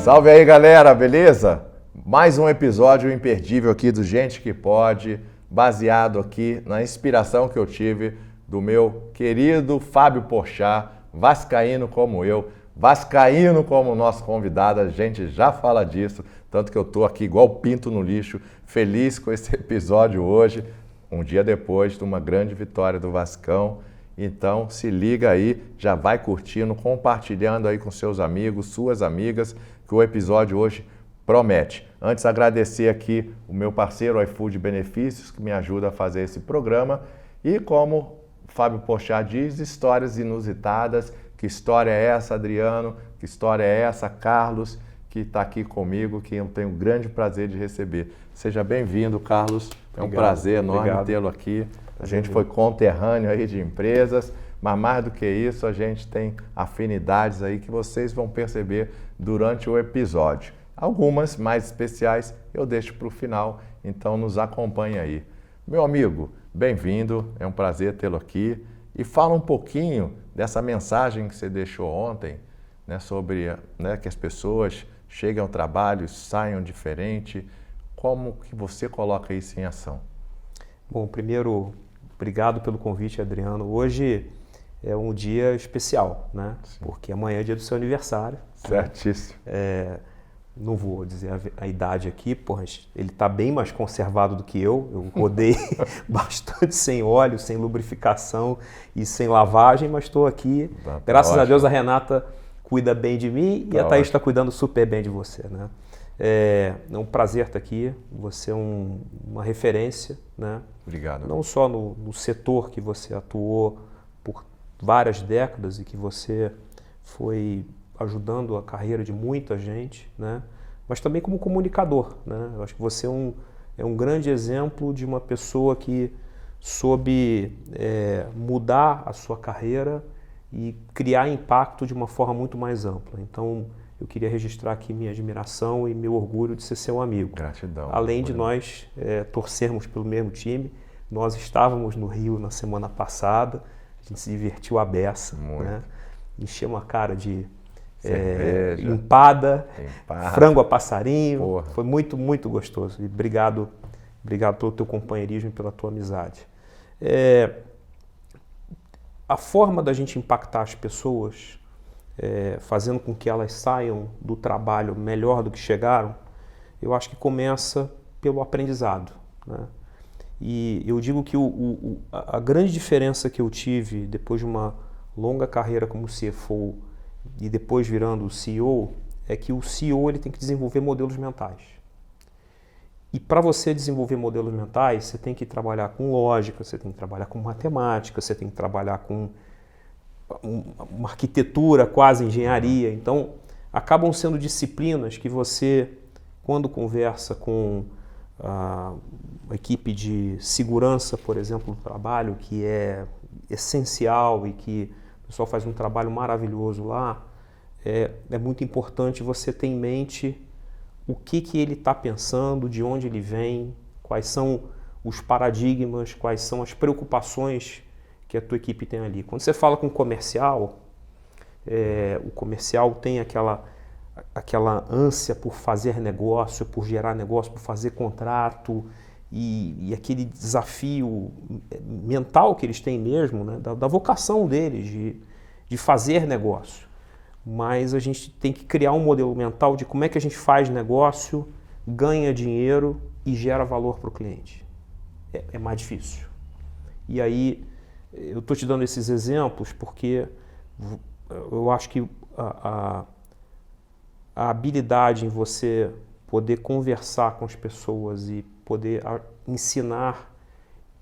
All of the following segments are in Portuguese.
Salve aí, galera, beleza? Mais um episódio imperdível aqui do Gente que Pode, baseado aqui na inspiração que eu tive do meu querido Fábio Porchat, vascaíno como eu, vascaíno como nosso convidado, a gente já fala disso, tanto que eu tô aqui igual pinto no lixo, feliz com esse episódio hoje, um dia depois de uma grande vitória do Vascão. Então se liga aí, já vai curtindo, compartilhando aí com seus amigos, suas amigas, que o episódio hoje promete. Antes agradecer aqui o meu parceiro iFood Benefícios, que me ajuda a fazer esse programa. E como o Fábio Porchat diz, histórias inusitadas. Que história é essa, Adriano? Que história é essa, Carlos, que está aqui comigo, que eu tenho um grande prazer de receber. Seja bem-vindo, Carlos. É um prazer enorme tê-lo aqui. A gente foi conterrâneo aí de empresas, mas mais do que isso, a gente tem afinidades aí que vocês vão perceber durante o episódio. Algumas mais especiais eu deixo para o final, então nos acompanhe aí. Meu amigo, bem-vindo, é um prazer tê-lo aqui. E fala um pouquinho dessa mensagem que você deixou ontem, né, sobre que as pessoas cheguem ao trabalho, saiam diferente. Como que você coloca isso em ação? Bom, primeiro, obrigado pelo convite, Adriano. Hoje é um dia especial, né? Sim. Porque amanhã é dia do seu aniversário. Certíssimo. Né? Não vou dizer a idade aqui, porra, ele está bem mais conservado do que eu. Eu rodei bastante sem óleo, sem lubrificação e sem lavagem, mas estou aqui. Graças a Deus a Renata cuida bem de mim e a Thaís está cuidando super bem de você, né? É um prazer estar aqui, você é uma referência, né? Obrigado. Não só no setor que você atuou por várias décadas e que você foi ajudando a carreira de muita gente, né? Mas também como comunicador, né? Eu acho que você é um grande exemplo de uma pessoa que soube mudar a sua carreira e criar impacto de uma forma muito mais ampla. Então, eu queria registrar aqui minha admiração e meu orgulho de ser seu amigo. Gratidão. Além de nós torcermos pelo mesmo time, nós estávamos no Rio na semana passada, a gente se divertiu à beça, né? Enchemos a cara de empada, frango a passarinho. Porra. Foi muito, muito gostoso. E obrigado pelo teu companheirismo e pela tua amizade. A forma da gente impactar as pessoas, fazendo com que elas saiam do trabalho melhor do que chegaram, eu acho que começa pelo aprendizado, né? E eu digo que a grande diferença que eu tive depois de uma longa carreira como CFO e depois virando CEO, é que o CEO ele tem que desenvolver modelos mentais. E para você desenvolver modelos mentais, você tem que trabalhar com lógica, você tem que trabalhar com matemática, você tem que trabalhar com uma arquitetura, quase engenharia. Então, acabam sendo disciplinas que você, quando conversa com a equipe de segurança, por exemplo, do trabalho, que é essencial e que o pessoal faz um trabalho maravilhoso lá, é muito importante você ter em mente o que ele está pensando, de onde ele vem, quais são os paradigmas, quais são as preocupações que a tua equipe tem ali. Quando você fala com o comercial tem aquela ânsia por fazer negócio, por gerar negócio, por fazer contrato e aquele desafio mental que eles têm mesmo, né, da vocação deles de fazer negócio. Mas a gente tem que criar um modelo mental de como é que a gente faz negócio, ganha dinheiro e gera valor para o cliente. É mais difícil. E aí, eu estou te dando esses exemplos porque eu acho que a habilidade em você poder conversar com as pessoas e poder ensinar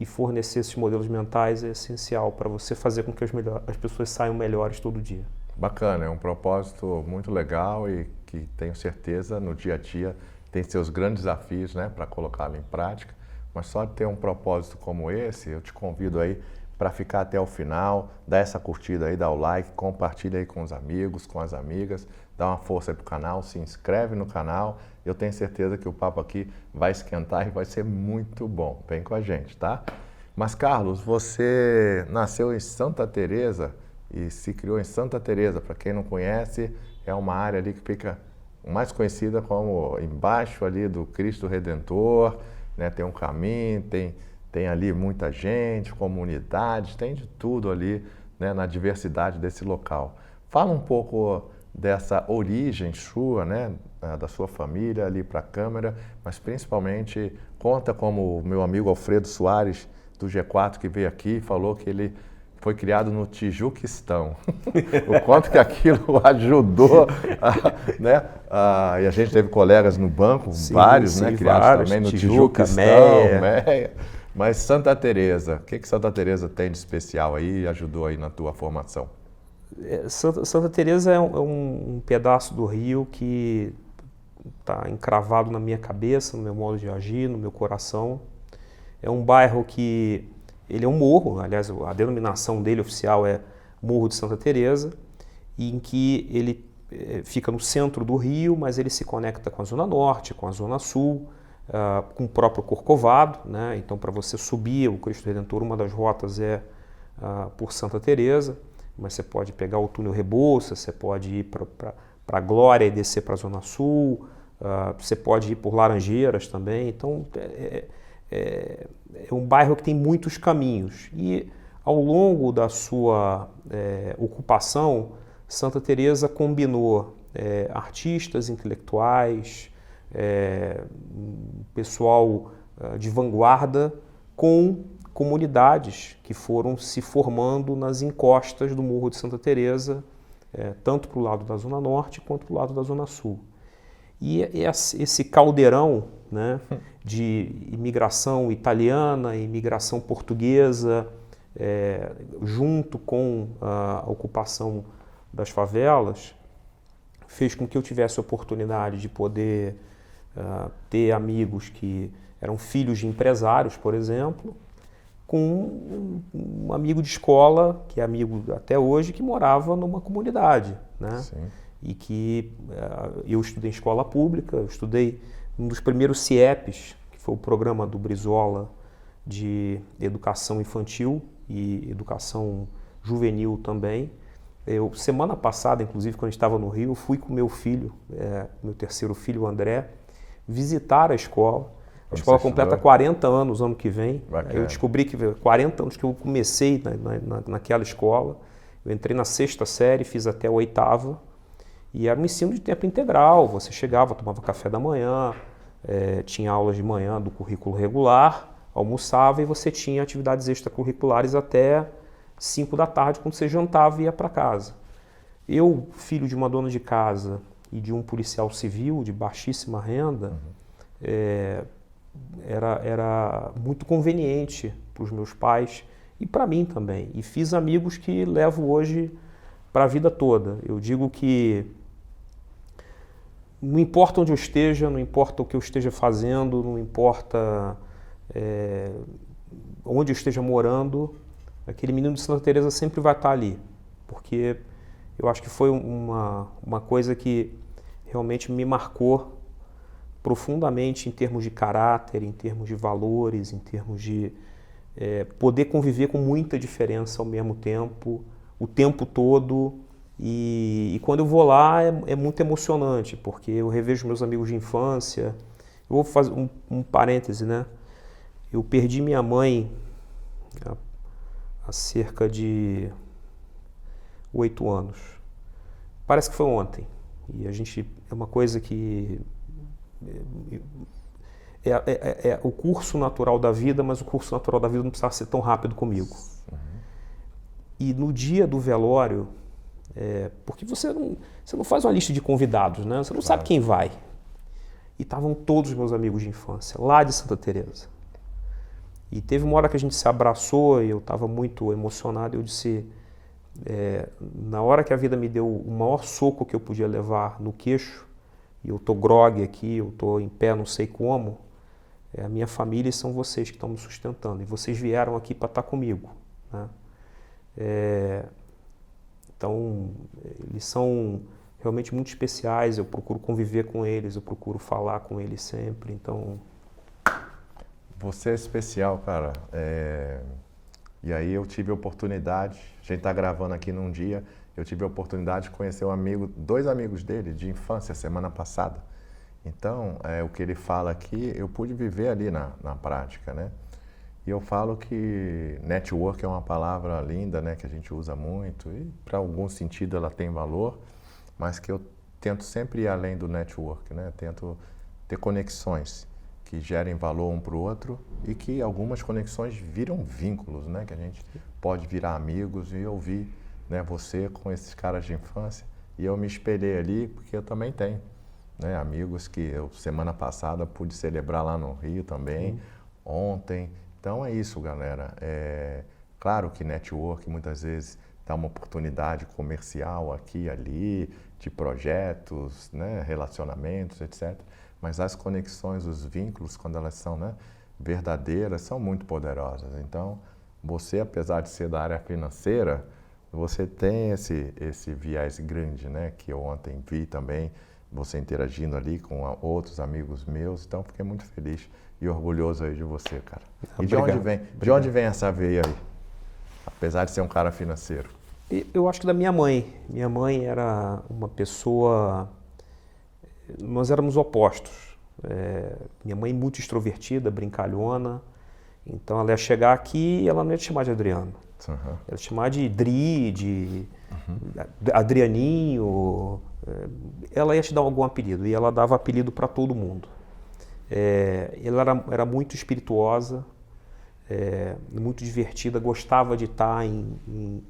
e fornecer esses modelos mentais é essencial para você fazer com que as pessoas saiam melhores todo dia. Bacana, é um propósito muito legal e que tenho certeza no dia a dia tem seus grandes desafios, né, para colocá-lo em prática, mas só de ter um propósito como esse, eu te convido aí para ficar até o final, dá essa curtida aí, dá o like, compartilha aí com os amigos, com as amigas, dá uma força aí pro canal, se inscreve no canal, eu tenho certeza que o papo aqui vai esquentar e vai ser muito bom, vem com a gente, tá? Mas Carlos, você nasceu em Santa Teresa e se criou em Santa Teresa, para quem não conhece, é uma área ali que fica mais conhecida como embaixo ali do Cristo Redentor, né? Tem um caminho, tem ali muita gente, comunidades, tem de tudo ali, né? Na diversidade desse local. Fala um pouco dessa origem sua, né? Da sua família ali para a câmera, mas principalmente conta como o meu amigo Alfredo Soares, do G4, que veio aqui, falou que ele foi criado no Tijuquistão. O quanto que aquilo ajudou, né? E a gente teve colegas no banco, Sim, vários, sim, né? Criados vários, também no Tijuca, Tijuquistão, Meia. Mas Santa Teresa, o que Santa Teresa tem de especial aí e ajudou aí na tua formação? Santa Teresa é um pedaço do Rio que está encravado na minha cabeça, no meu modo de agir, no meu coração. É um bairro que ele é um morro, aliás, a denominação dele oficial é Morro de Santa Teresa, em que ele fica no centro do Rio, mas ele se conecta com a Zona Norte, com a Zona Sul, com o próprio Corcovado, né? Então, para você subir o Cristo Redentor, uma das rotas é por Santa Teresa, mas você pode pegar o túnel Rebouças, você pode ir para a Glória e descer para a Zona Sul, você pode ir por Laranjeiras também. Então, é um bairro que tem muitos caminhos e ao longo da sua ocupação, Santa Teresa combinou artistas, intelectuais, pessoal de vanguarda com comunidades que foram se formando nas encostas do Morro de Santa Teresa, tanto para o lado da Zona Norte quanto para o lado da Zona Sul. E esse caldeirão, né, de imigração italiana, imigração portuguesa, junto com a ocupação das favelas, fez com que eu tivesse a oportunidade de poder ter amigos que eram filhos de empresários, por exemplo, com um amigo de escola, que é amigo até hoje, que morava numa comunidade, né? Sim. E que eu estudei em escola pública, eu estudei um dos primeiros CIEPs, que foi o programa do Brizola de educação infantil e educação juvenil também. Semana passada, inclusive, quando a gente estava no Rio, eu fui com meu filho, meu terceiro filho, o André, visitar a escola. A escola completa 40 anos ano que vem. Bacana. Eu descobri que 40 anos que eu comecei naquela escola. Eu entrei na 6ª série, fiz até a 8ª. E era um ensino de tempo integral. Você chegava, tomava café da manhã, tinha aulas de manhã do currículo regular, almoçava e você tinha atividades extracurriculares até 5 da tarde, quando você jantava e ia para casa. Eu, filho de uma dona de casa e de um policial civil de baixíssima renda, era muito conveniente para os meus pais e para mim também. E fiz amigos que levo hoje para a vida toda. Eu digo que não importa onde eu esteja, não importa o que eu esteja fazendo, não importa onde eu esteja morando, aquele menino de Santa Teresa sempre vai estar ali, porque eu acho que foi uma coisa que realmente me marcou profundamente em termos de caráter, em termos de valores, em termos de poder conviver com muita diferença ao mesmo tempo, o tempo todo. E quando eu vou lá é muito emocionante, porque eu revejo meus amigos de infância. Eu vou fazer um parêntese, né? Eu perdi minha mãe há cerca de 8 anos. Parece que foi ontem. E é uma coisa que é o curso natural da vida, mas o curso natural da vida não precisava ser tão rápido comigo. Uhum. E no dia do velório, porque você não faz uma lista de convidados, né? Você não sabe quem vai. E estavam todos os meus amigos de infância, lá de Santa Teresa. E teve uma hora que a gente se abraçou e eu estava muito emocionado. Eu disse, na hora que a vida me deu o maior soco que eu podia levar no queixo, e eu estou grogue aqui, eu estou em pé não sei como, a minha família e são vocês que estão me sustentando. E vocês vieram aqui para estar comigo, né? Então, eles são realmente muito especiais, eu procuro conviver com eles, eu procuro falar com eles sempre, então... Você é especial, cara. E aí eu tive a oportunidade, a gente está gravando aqui num dia eu tive a oportunidade de conhecer dois amigos dele de infância, semana passada. Então, o que ele fala aqui, eu pude viver ali na prática, né? E eu falo que network é uma palavra linda, né, que a gente usa muito e para algum sentido ela tem valor, mas que eu tento sempre ir além do network, né? Tento ter conexões que gerem valor um para o outro e que algumas conexões viram vínculos, né? Que a gente pode virar amigos, e eu vi, né, você com esses caras de infância e eu me espelhei ali porque eu também tenho, né, amigos que eu semana passada pude celebrar lá no Rio também, ontem. Então é isso, galera. Claro que network muitas vezes dá uma oportunidade comercial aqui e ali, de projetos, né, relacionamentos, etc. Mas as conexões, os vínculos, quando elas são, né, verdadeiras, são muito poderosas. Então, você, apesar de ser da área financeira, você tem esse viés grande, né, que eu ontem vi também, você interagindo ali com outros amigos meus. Então, fiquei muito feliz e orgulhoso aí de você, cara. E de onde vem essa veia aí? Apesar de ser um cara financeiro. Eu acho que da minha mãe. Minha mãe era uma pessoa... Nós éramos opostos. Minha mãe muito extrovertida, brincalhona. Então ela ia chegar aqui e ela não ia te chamar de Adriano. Uhum. Ela ia te chamar de Dri, de Adrianinho. Ela ia te dar algum apelido e ela dava apelido para todo mundo. Ela era muito espirituosa, muito divertida, gostava de estar em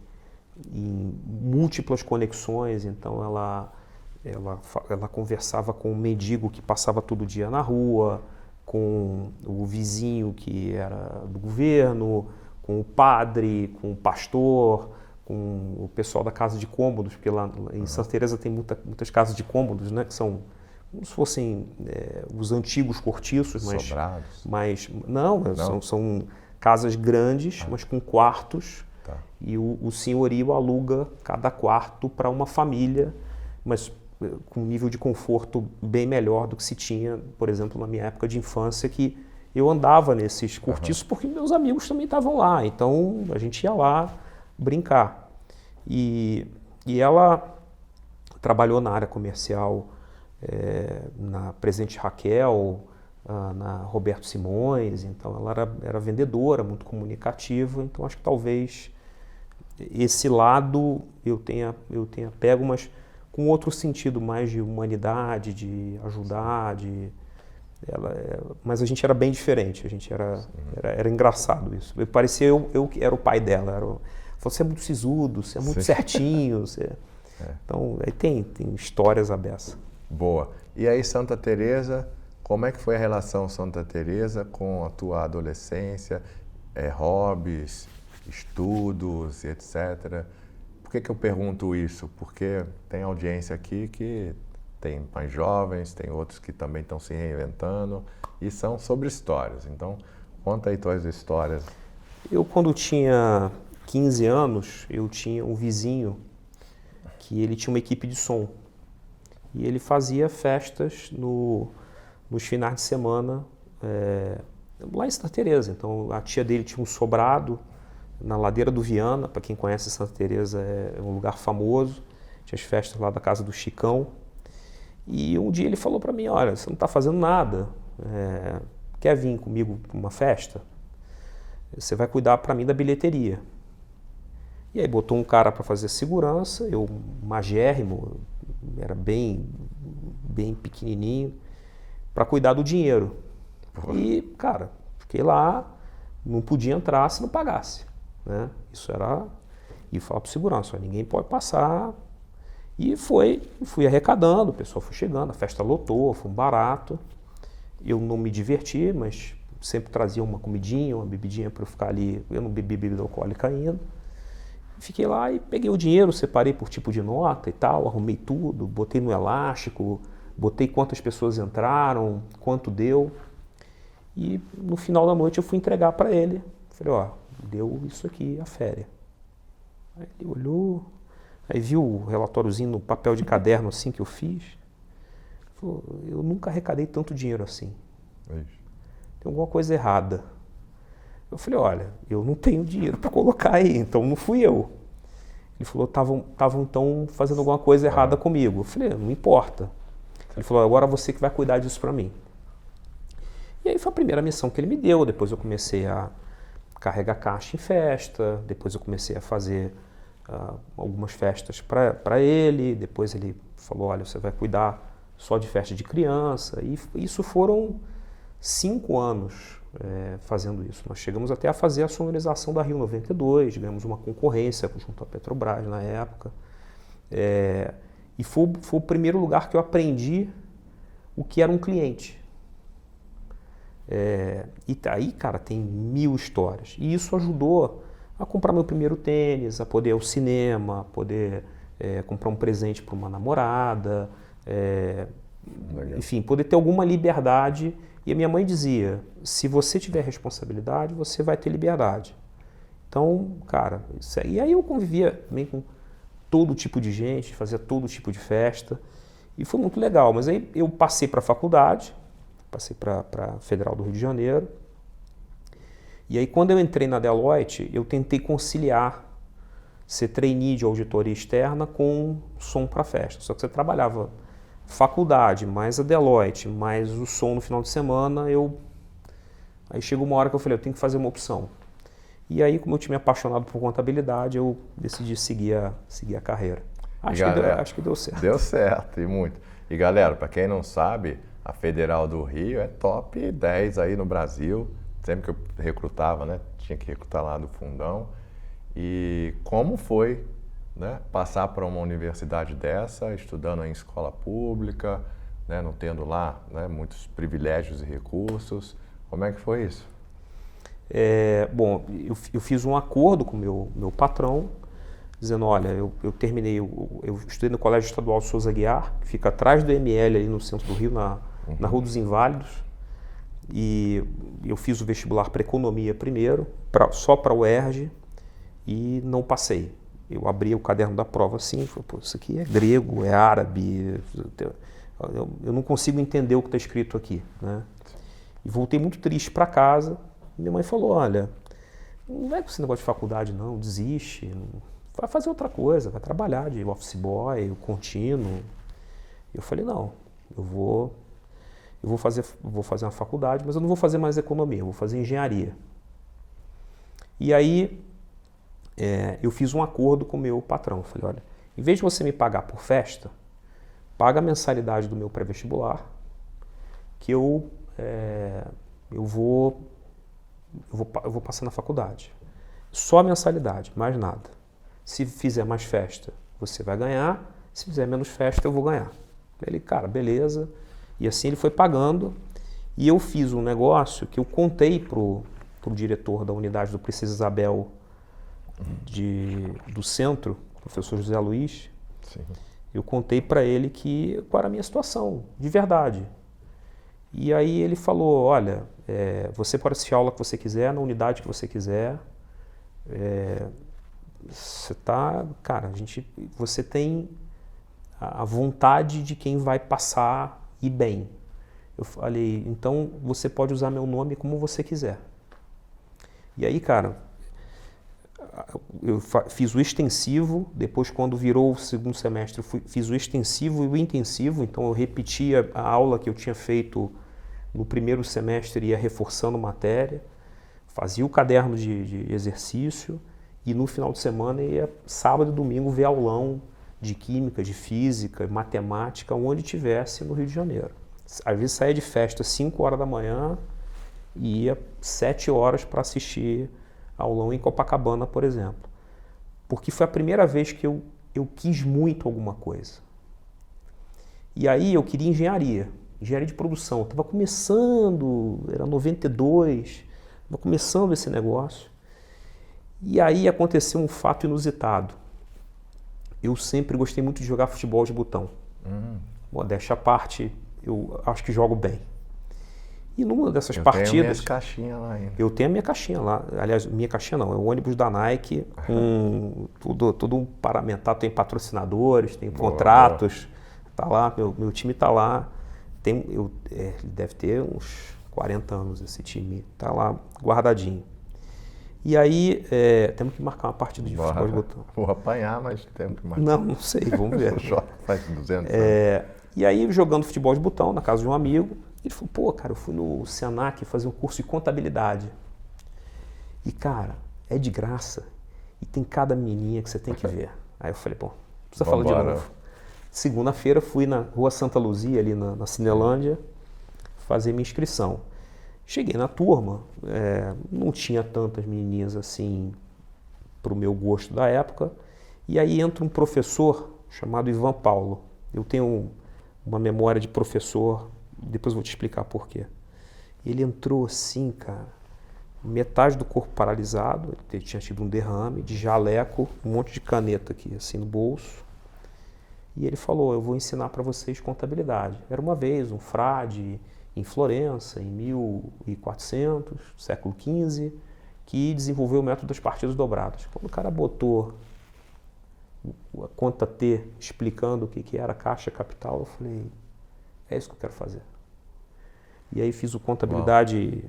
múltiplas conexões. Então ela conversava com o mendigo que passava todo dia na rua, com o vizinho que era do governo, com o padre, com o pastor, com o pessoal da casa de cômodos, porque lá em Santa Teresa tem muitas casas de cômodos, né, que são como se fossem os antigos cortiços, mas não. São casas grandes, mas com quartos. Tá. E o senhorio aluga cada quarto para uma família, mas com um nível de conforto bem melhor do que se tinha, por exemplo, na minha época de infância, que eu andava nesses cortiços porque meus amigos também estavam lá, então a gente ia lá brincar. E ela trabalhou na área comercial, na Presidente Raquel, na Roberto Simões, então ela era vendedora, muito comunicativa. Então acho que talvez esse lado eu tenha pego, mas com outro sentido mais de humanidade, de ajudar, mas a gente era bem diferente, a gente era engraçado isso. Parecia eu que era o pai dela. Falou, você é muito sisudo, você é muito certinho. Então aí tem histórias à beça. Boa. E aí, Santa Teresa, como é que foi a relação Santa Teresa com a tua adolescência, hobbies, estudos, etc. Por que eu pergunto isso? Porque tem audiência aqui que tem mais jovens, tem outros que também estão se reinventando e são sobre histórias. Então, conta aí tuas histórias. Eu, quando tinha 15 anos, eu tinha um vizinho que ele tinha uma equipe de som. E ele fazia festas nos finais de semana lá em Santa Teresa. Então a tia dele tinha um sobrado na ladeira do Viana. Para quem conhece Santa Teresa, é um lugar famoso. Tinha as festas lá da casa do Chicão. E um dia ele falou para mim, olha, você não está fazendo nada, quer vir comigo para uma festa? Você vai cuidar para mim da bilheteria. E aí botou um cara para fazer segurança, eu magérrimo, era bem pequenininho, para cuidar do dinheiro. E, cara, fiquei lá, não podia entrar se não pagasse, né? Isso era... E falar para o segurança, ninguém pode passar. E fui arrecadando, o pessoal foi chegando, a festa lotou, foi um barato. Eu não me diverti, mas sempre trazia uma comidinha, uma bebidinha para eu ficar ali. Eu não bebi bebida alcoólica ainda. Fiquei lá e peguei o dinheiro, separei por tipo de nota e tal, arrumei tudo, botei no elástico, botei quantas pessoas entraram, quanto deu. E no final da noite eu fui entregar para ele. Falei, ó, deu isso aqui, a féria. Aí ele olhou, aí viu o relatóriozinho no papel de caderno assim que eu fiz. Falou, eu nunca arrecadei tanto dinheiro assim. Tem alguma coisa errada. Eu falei, olha, eu não tenho dinheiro para colocar aí, então não fui eu. Ele falou, estavam então fazendo alguma coisa errada comigo. Eu falei, não importa. Ele falou, agora você que vai cuidar disso para mim. E aí foi a primeira missão que ele me deu. Depois eu comecei a carregar caixa em festa. Depois eu comecei a fazer algumas festas para ele. Depois ele falou, olha, você vai cuidar só de festa de criança. E isso foram 5 anos fazendo isso. Nós chegamos até a fazer a sonorização da Rio 92, ganhamos uma concorrência junto à Petrobras na época. E foi o primeiro lugar que eu aprendi o que era um cliente. E aí, cara, tem 1000 histórias. E isso ajudou a comprar meu primeiro tênis, a poder ir ao cinema, a poder comprar um presente para uma namorada, enfim, poder ter alguma liberdade. E a minha mãe dizia, se você tiver responsabilidade, você vai ter liberdade. Então, cara, e aí eu convivia também com todo tipo de gente, fazia todo tipo de festa, e foi muito legal. Mas aí eu passei para a faculdade, passei para a Federal do Rio de Janeiro, e aí quando eu entrei na Deloitte, eu tentei conciliar ser trainee de auditoria externa com som para festa. Só que você trabalhava faculdade, mais a Deloitte, mais o som no final de semana, aí chegou uma hora que eu falei, eu tenho que fazer uma opção. E aí, como eu tinha me apaixonado por contabilidade, eu decidi seguir a carreira. Acho que deu certo. Deu certo, e muito. E galera, para quem não sabe, a Federal do Rio é top 10 aí no Brasil. Sempre que eu recrutava, né, tinha que recrutar lá do fundão. E como foi, né, passar para uma universidade dessa, estudando em escola pública, né, não tendo lá, né, muitos privilégios e recursos? Como é que foi isso? Bom, eu fiz um acordo com o meu patrão, dizendo, olha, eu terminei, eu estudei no Colégio Estadual Souza Aguiar, que fica atrás do ML, ali no centro do Rio, na Rua dos Inválidos, e eu fiz o vestibular para Economia primeiro, só para o UERJ, e não passei. Eu abri o caderno da prova assim, falei, pô, isso aqui é grego, é árabe, eu não consigo entender o que está escrito aqui, né? E voltei muito triste para casa. Minha mãe falou, olha, não vai com esse negócio de faculdade não, desiste, vai fazer outra coisa, vai trabalhar de office boy, contínuo. Eu falei, não, eu vou fazer uma faculdade, mas eu não vou fazer mais economia, eu vou fazer engenharia. E aí eu fiz um acordo com o meu patrão, eu falei, olha, em vez de você me pagar por festa, paga a mensalidade do meu pré-vestibular, que eu vou passar na faculdade. Só a mensalidade, mais nada. Se fizer mais festa, você vai ganhar. Se fizer menos festa, eu vou ganhar. Ele, cara, beleza. E assim ele foi pagando. E eu fiz um negócio que eu contei pro diretor da unidade do Princesa Isabel do centro, professor José Luiz. Sim. Eu contei para ele qual era a minha situação, de verdade. E aí ele falou, olha, você pode assistir a aula que você quiser, na unidade que você quiser. Você tá, cara, você tem a vontade de quem vai passar e bem. Eu falei, então você pode usar meu nome como você quiser. E aí, cara, eu fiz o extensivo, depois quando virou o segundo semestre, fiz o extensivo e o intensivo, então eu repetia a aula que eu tinha feito no primeiro semestre, ia reforçando matéria, fazia o caderno de exercício e no final de semana ia sábado e domingo ver aulão de química, de física, matemática, onde tivesse no Rio de Janeiro. Às vezes saía de festa às 5 horas da manhã e ia 7 horas para assistir aulão em Copacabana, por exemplo. Porque foi a primeira vez que eu quis muito alguma coisa. E aí eu queria engenharia de produção. Estava começando, era 92, estava começando esse negócio. E aí aconteceu um fato inusitado. Eu sempre gostei muito de jogar futebol de botão. Modéstia à parte, eu acho que jogo bem. E numa dessas partidas... Eu tenho minhas caixinhas lá ainda. Eu tenho a minha caixinha lá. Aliás, minha caixinha não, é o ônibus da Nike, com todo um paramentado, tem patrocinadores, tem contratos, tá lá, meu time tá lá. Deve ter uns 40 anos esse time, tá lá guardadinho. E aí, temos que marcar uma partida de futebol de botão. Vou apanhar, mas temos que marcar. Não sei, vamos ver. Faz 200 anos. E aí, jogando futebol de botão na casa de um amigo, ele falou, pô, cara, eu fui no Senac fazer um curso de contabilidade. E, cara, é de graça. E tem cada menininha que você tem que ver. Aí eu falei, pô, não precisa falar de novo. Segunda-feira fui na Rua Santa Luzia, ali na Cinelândia, fazer minha inscrição. Cheguei na turma, não tinha tantas menininhas assim para o meu gosto da época. E aí entra um professor chamado Ivan Paulo. Eu tenho uma memória de professor, depois vou te explicar por quê. Ele entrou assim, cara, metade do corpo paralisado, ele tinha tido um derrame, de jaleco, um monte de caneta aqui, assim, no bolso. E ele falou, eu vou ensinar para vocês contabilidade. Era uma vez um frade em Florença, em 1400, século XV, que desenvolveu o método das partidas dobradas. Quando o cara botou a conta T explicando o que era caixa capital, eu falei, é isso que eu quero fazer. E aí fiz o contabilidade,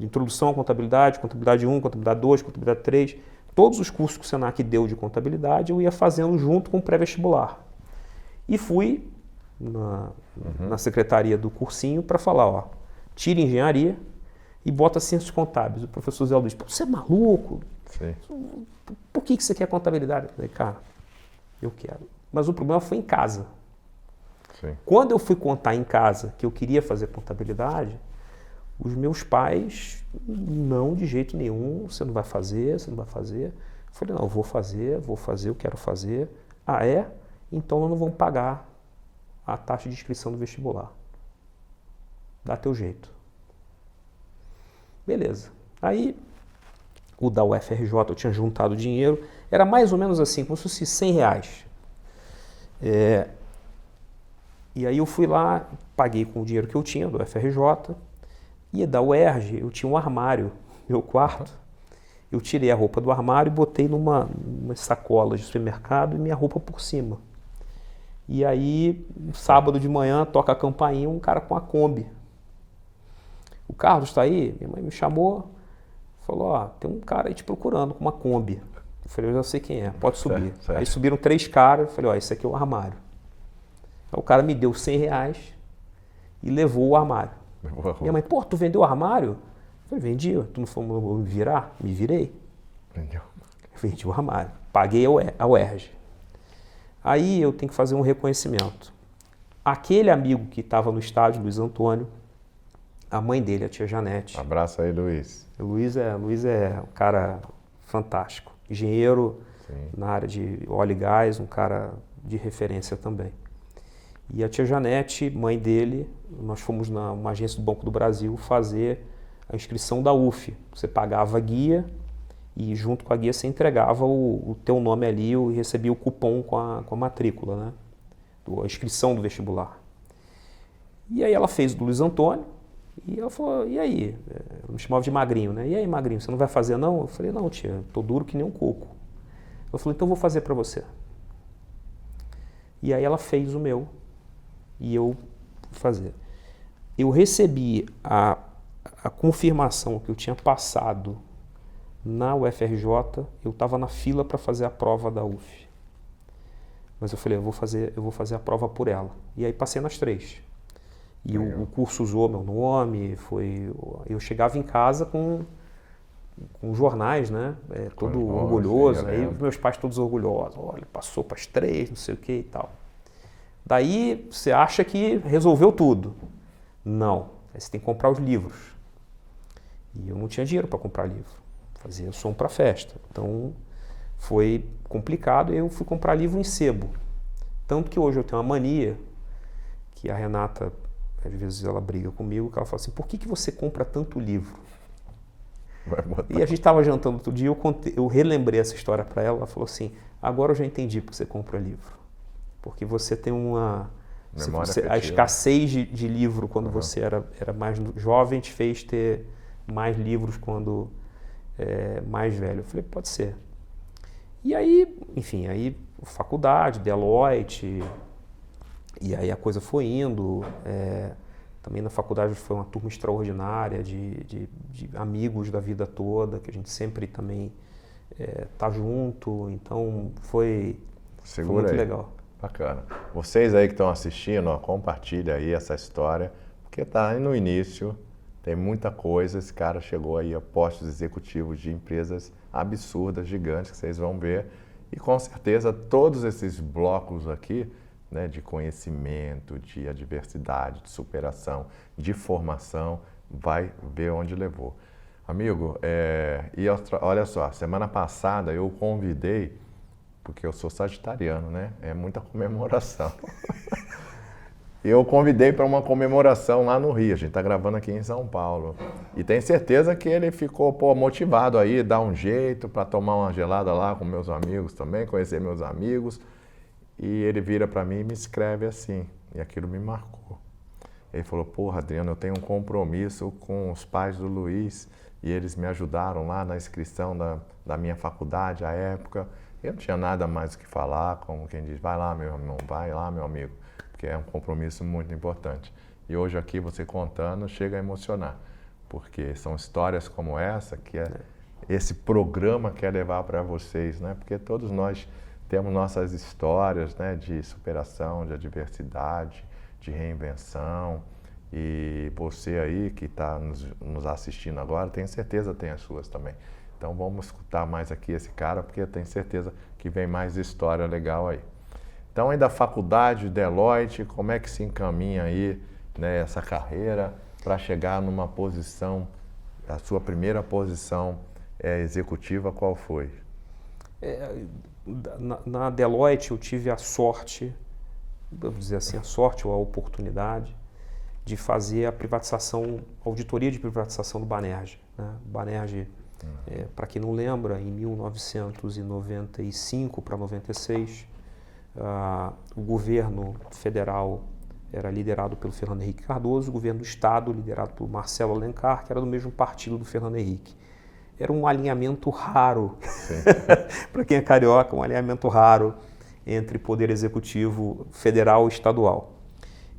introdução à contabilidade 1, contabilidade 2, contabilidade 3, todos os cursos que o Senac deu de contabilidade eu ia fazendo junto com o pré-vestibular. E fui na secretaria do cursinho para falar, ó, tira engenharia e bota ciências contábeis. O professor Zé Luiz, você é maluco? Sim. Por que você quer contabilidade? Eu falei, cara, eu quero. Mas o problema foi em casa. Sim. Quando eu fui contar em casa que eu queria fazer contabilidade, os meus pais, não, de jeito nenhum, você não vai fazer, você não vai fazer. Eu falei, não, eu vou fazer, eu quero fazer. Ah, é? Então nós não vamos pagar a taxa de inscrição do vestibular. Dá teu jeito. Beleza. Aí, o da UFRJ, eu tinha juntado dinheiro, era mais ou menos assim, como se fosse R$100. E aí eu fui lá, paguei com o dinheiro que eu tinha do UFRJ, e da UERJ eu tinha um armário, meu quarto. Eu tirei a roupa do armário e botei numa sacola de supermercado e minha roupa por cima. E aí, sábado de manhã, toca a campainha, um cara com a Kombi. O Carlos está aí? Minha mãe me chamou, falou, ó, tem um cara aí te procurando com uma Kombi. Eu falei, eu já sei quem é, pode subir. Certo. Aí subiram 3 caras, eu falei, ó, esse aqui é o armário. Aí o cara me deu R$100 e levou o armário. Minha mãe, pô, tu vendeu o armário? Eu falei, vendi, tu não foi me virar? Me virei. Vendeu. Vendi o armário, paguei a UERJ. Aí eu tenho que fazer um reconhecimento. Aquele amigo que estava no estádio, Luiz Antônio, a mãe dele, a tia Janete. Abraço aí, Luiz. O Luiz é um cara fantástico. Engenheiro na área de óleo e gás, um cara de referência também. E a tia Janete, mãe dele, nós fomos numa agência do Banco do Brasil fazer a inscrição da UF. Você pagava a guia e junto com a guia você entregava o teu nome ali e recebia o cupom com a matrícula, né? A inscrição do vestibular. E aí ela fez do Luiz Antônio e ela falou, e aí? Eu me chamava de Magrinho, né? E aí, Magrinho, você não vai fazer não? Eu falei, não, tia, tô duro que nem um coco. Ela falou, então eu vou fazer para você. E aí ela fez o meu e eu fui fazer. Eu recebi a confirmação que eu tinha passado na UFRJ, eu estava na fila para fazer a prova da UF. Mas eu falei, eu vou fazer a prova por ela. E aí passei nas 3. E o curso usou meu nome, eu chegava em casa com jornais, né? Todo orgulhoso. Aí os meus pais todos orgulhosos. Olha, passou para as 3, não sei o que e tal. Daí você acha que resolveu tudo. Não. Aí você tem que comprar os livros. E eu não tinha dinheiro para comprar livro. Fazia som para festa. Então foi complicado e eu fui comprar livro em sebo. Tanto que hoje eu tenho uma mania, que a Renata, às vezes ela briga comigo, que ela fala assim, por que você compra tanto livro? E a gente estava jantando outro dia, eu relembrei essa história para ela, ela falou assim, agora eu já entendi porque você compra livro. Porque você tem a escassez de livro quando você era mais jovem, te fez ter mais livros quando mais velho. Eu falei, pode ser. E aí, enfim, aí faculdade, Deloitte, e aí a coisa foi indo. Também na faculdade foi uma turma extraordinária de amigos da vida toda, que a gente sempre também tá junto, então foi muito legal. Bacana. Vocês aí que estão assistindo, ó, compartilha aí essa história, porque tá aí no início, tem muita coisa, esse cara chegou aí a postos executivos de empresas absurdas, gigantes, que vocês vão ver, e com certeza todos esses blocos aqui, né, de conhecimento, de adversidade, de superação, de formação, vai ver onde levou. Amigo, e olha só, semana passada eu convidei, porque eu sou sagitariano, né? É muita comemoração. Eu convidei para uma comemoração lá no Rio, a gente está gravando aqui em São Paulo. E tenho certeza que ele ficou motivado aí, dar um jeito para tomar uma gelada lá com meus amigos também, conhecer meus amigos. E ele vira para mim e me escreve assim, e aquilo me marcou. Ele falou, porra, Adriano, eu tenho um compromisso com os pais do Luiz e eles me ajudaram lá na inscrição da minha faculdade à época. Eu não tinha nada mais o que falar, como quem diz, vai lá, meu irmão, vai lá, meu amigo, porque é um compromisso muito importante. E hoje aqui, você contando, chega a emocionar, porque são histórias como essa que esse programa quer levar para vocês, né? Porque todos nós temos nossas histórias, né, de superação, de adversidade, de reinvenção, e você aí que está nos assistindo agora, tenho certeza tem as suas também. Então vamos escutar mais aqui esse cara, porque eu tenho certeza que vem mais história legal aí. Então aí da faculdade, Deloitte, como é que se encaminha aí, né, essa carreira para chegar numa posição, a sua primeira posição executiva, qual foi? Na Deloitte eu tive a sorte, vamos dizer assim, a sorte ou a oportunidade de fazer a privatização, auditoria de privatização do Banerj, né? O Banerj, para quem não lembra, em 1995 para 96, o governo federal era liderado pelo Fernando Henrique Cardoso, o governo do estado liderado por Marcelo Alencar, que era do mesmo partido do Fernando Henrique. Era um alinhamento raro, para quem é carioca, um alinhamento raro entre poder executivo federal e estadual.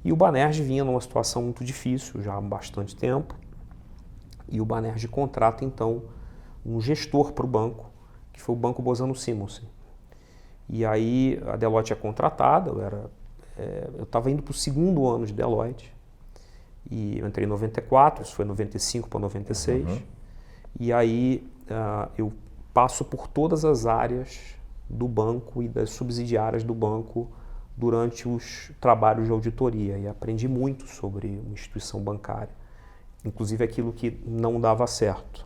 E o Banerj vinha numa situação muito difícil já há bastante tempo, e o Banerj contrata então um gestor para o banco, que foi o Banco Bozano Simonsen. E aí a Deloitte é contratada, eu estava indo para o segundo ano de Deloitte, e eu entrei em 94, isso foi 95 para 96, e aí eu passo por todas as áreas do banco e das subsidiárias do banco durante os trabalhos de auditoria, e aprendi muito sobre uma instituição bancária, inclusive aquilo que não dava certo.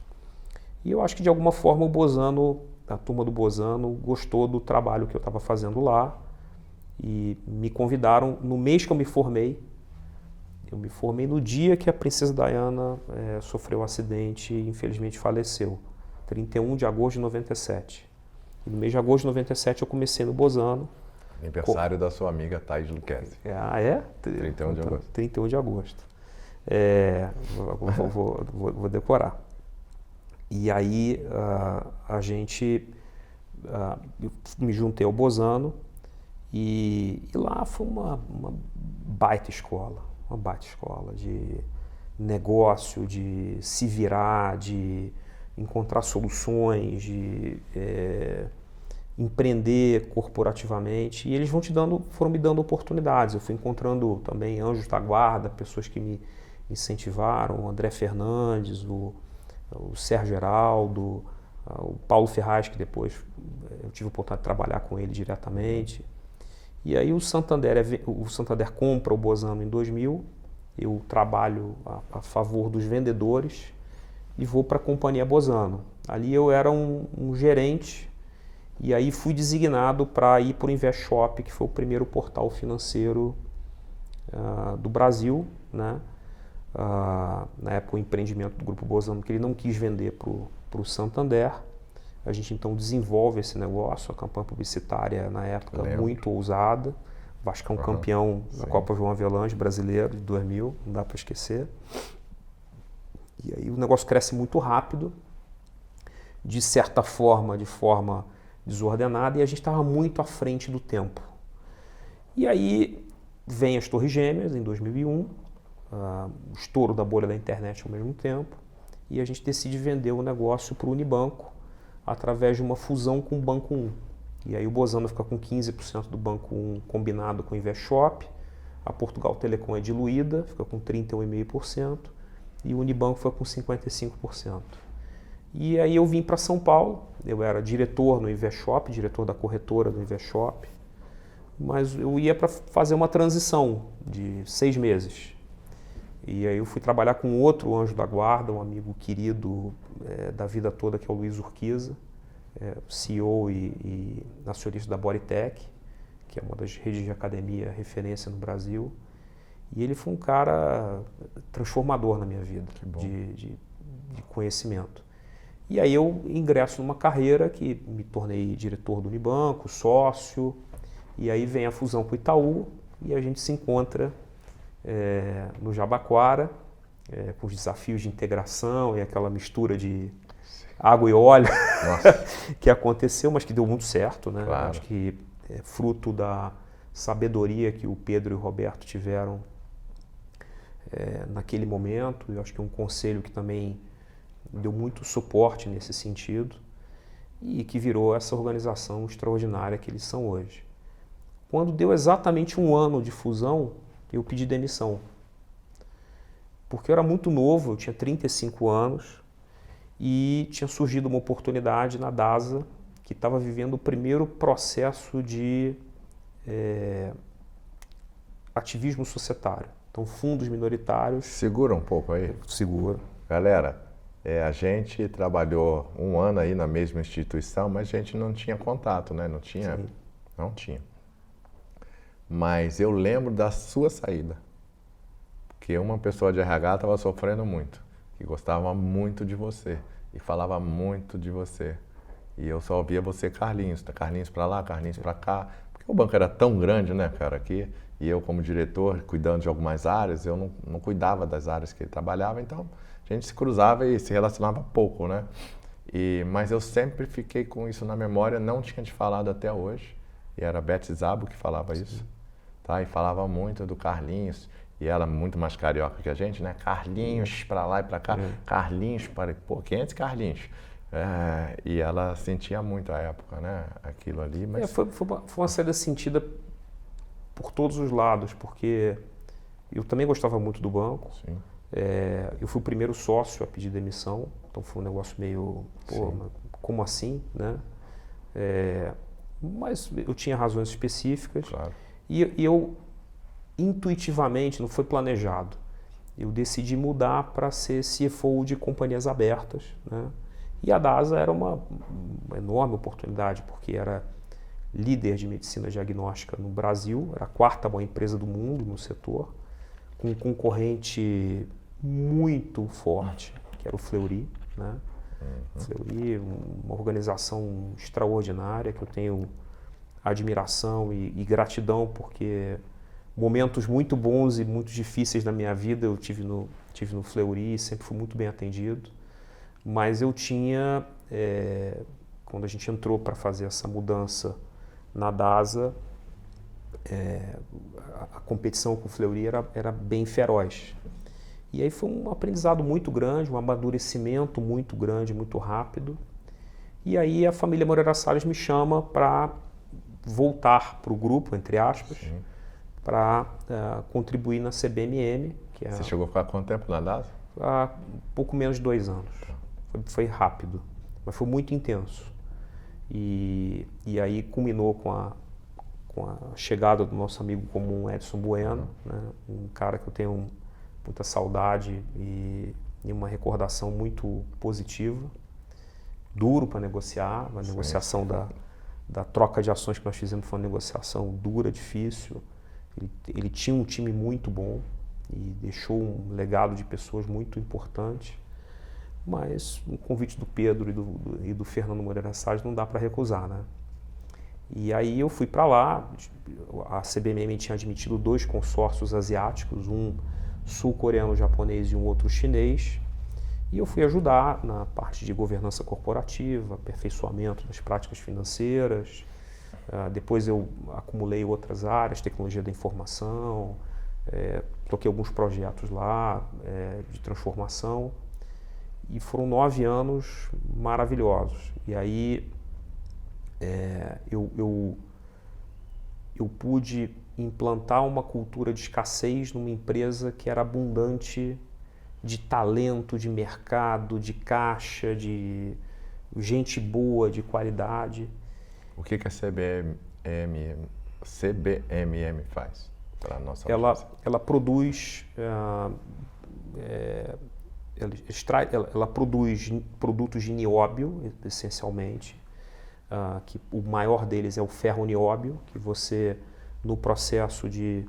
E eu acho que de alguma forma o Bozano, a turma do Bozano, gostou do trabalho que eu estava fazendo lá e me convidaram no mês que eu me formei. Eu me formei no dia que a princesa Diana sofreu um acidente e infelizmente faleceu, 31 de agosto de 97. E no mês de agosto de 97 eu comecei no Bozano. Aniversário da sua amiga Thaís Luquezzi. 31 de agosto. 31 de agosto. Vou decorar. E aí eu me juntei ao Bozano e lá foi uma baita escola de negócio, de se virar, de encontrar soluções, de empreender corporativamente, e eles foram me dando oportunidades. Eu fui encontrando também anjos da guarda, pessoas que me incentivaram, o André Fernandes, o Sérgio Geraldo, o Paulo Ferraz, que depois eu tive a oportunidade de trabalhar com ele diretamente. E aí o Santander compra o Bozano em 2000, eu trabalho a favor dos vendedores e vou para a Companhia Bozano. Ali eu era um gerente, e aí fui designado para ir para o InvestShop, que foi o primeiro portal financeiro do Brasil, né? Na época o empreendimento do Grupo Bozano, que ele não quis vender para o Santander. A gente então desenvolve esse negócio, a campanha publicitária na época muito ousada, Vascão campeão da Copa João Avelange brasileiro de 2000, não dá para esquecer. E aí o negócio cresce muito rápido, de certa forma, de forma desordenada, e a gente estava muito à frente do tempo. E aí vem as Torres Gêmeas, em 2001, o estouro da bolha da internet ao mesmo tempo, e a gente decide vender o negócio para o Unibanco através de uma fusão com o Banco 1. E aí o Bozano fica com 15% do Banco 1 combinado com o Investshop, a Portugal Telecom é diluída, fica com 31,5%, e o Unibanco fica com 55%. E aí eu vim para São Paulo, eu era diretor no Investshop, diretor da corretora do Investshop, mas eu ia para fazer uma transição de 6 meses. E aí eu fui trabalhar com outro anjo da guarda, um amigo querido da vida toda, que é o Luiz Urquiza, CEO e acionista da Bodytech, que é uma das redes de academia referência no Brasil. E ele foi um cara transformador na minha vida, de conhecimento. E aí eu ingresso numa carreira que me tornei diretor do Unibanco, sócio, e aí vem a fusão com o Itaú e a gente se encontra no Jabaquara, com os desafios de integração e aquela mistura de água e óleo que aconteceu, mas que deu muito certo, né? Claro. Acho que é fruto da sabedoria que o Pedro e o Roberto tiveram naquele momento. Eu acho que é um conselho que também deu muito suporte nesse sentido e que virou essa organização extraordinária que eles são hoje. Quando deu exatamente 1 ano de fusão, eu pedi demissão. Porque eu era muito novo, eu tinha 35 anos e tinha surgido uma oportunidade na DASA, que estava vivendo o primeiro processo de ativismo societário. Então, fundos minoritários... Segura um pouco aí. Segura. Galera, a gente trabalhou 1 ano aí na mesma instituição, mas a gente não tinha contato, né? Não tinha. Sim. Não tinha. Mas eu lembro da sua saída. Porque uma pessoa de RH estava sofrendo muito, que gostava muito de você e falava muito de você. E eu só ouvia você, Carlinhos para lá, Carlinhos para cá. Porque o banco era tão grande, né, cara, aqui. E eu, como diretor, cuidando de algumas áreas, eu não cuidava das áreas que ele trabalhava, então a gente se cruzava e se relacionava pouco, né? Mas eu sempre fiquei com isso na memória, não tinha te falado até hoje. E era a Beth Zabo que falava isso, tá? E falava muito do Carlinhos. E ela muito mais carioca que a gente, né? Carlinhos para lá e para cá, Carlinhos para... Pô, quem é esse Carlinhos? E ela sentia muito a época, né? Aquilo ali, mas... Foi uma saída sentida por todos os lados, porque eu também gostava muito do banco. Sim. Eu fui o primeiro sócio a pedir demissão, então foi um negócio meio... Pô, mas como assim, né? Mas eu tinha razões específicas. Claro. E eu, intuitivamente, não foi planejado, eu decidi mudar para ser CFO de companhias abertas, né? E a DASA era uma enorme oportunidade, porque era líder de medicina diagnóstica no Brasil, era a 4ª maior empresa do mundo no setor, com um concorrente muito forte, que era o Fleury, né? Fleury, uma organização extraordinária, que eu tenho admiração e gratidão, porque momentos muito bons e muito difíceis na minha vida eu tive no Fleury e sempre fui muito bem atendido. Mas eu tinha, quando a gente entrou para fazer essa mudança na DASA, a competição com o Fleury era bem feroz. E aí foi um aprendizado muito grande, um amadurecimento muito grande, muito rápido. E aí a família Moreira Salles me chama para voltar para o grupo, entre aspas, para contribuir na CBMM. Que Você chegou a ficar quanto tempo na DASA? Há pouco menos de 2 anos. Foi rápido, mas foi muito intenso. E aí culminou com a chegada do nosso amigo comum Edson Bueno, né? Um cara que eu tenho muita saudade e uma recordação muito positiva. Duro para negociar, a negociação da troca de ações que nós fizemos foi uma negociação dura, difícil. Ele tinha um time muito bom e deixou um legado de pessoas muito importante. Mas o convite do Pedro e do Fernando Moreira Salles não dá para recusar, né? E aí eu fui para lá, a CBMM tinha admitido 2 consórcios asiáticos, um sul-coreano japonês e um outro chinês, e eu fui ajudar na parte de governança corporativa, aperfeiçoamento das práticas financeiras. Depois eu acumulei outras áreas, tecnologia da informação, toquei alguns projetos lá de transformação e foram 9 anos maravilhosos. E aí eu pude implantar uma cultura de escassez numa empresa que era abundante de talento, de mercado, de caixa, de gente boa, de qualidade. O que a CBMM faz para a nossa audiência? Ela produz, ela produz produtos de nióbio, essencialmente. Que o maior deles é o ferro nióbio, que você, no processo de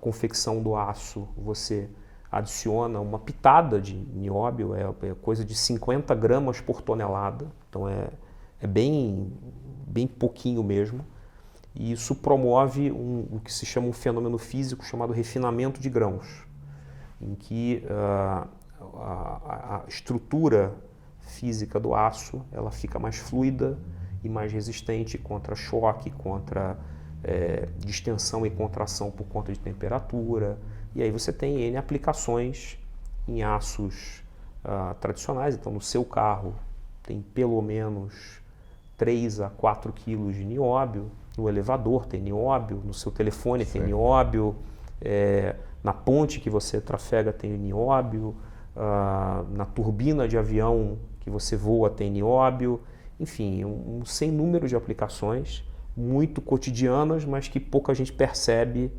confecção do aço, você adiciona uma pitada de nióbio, é coisa de 50 gramas por tonelada, então é bem pouquinho mesmo, e isso promove o que se chama um fenômeno físico chamado refinamento de grãos, em que a estrutura física do aço ela fica mais fluida e mais resistente contra choque, contra distensão e contração por conta de temperatura. E aí você tem N aplicações em aços tradicionais. Então, no seu carro tem pelo menos 3 a 4 quilos de nióbio, no elevador tem nióbio, no seu telefone tem nióbio, na ponte que você trafega tem nióbio, na turbina de avião que você voa tem nióbio. Enfim, um sem número de aplicações muito cotidianas, mas que pouca gente percebe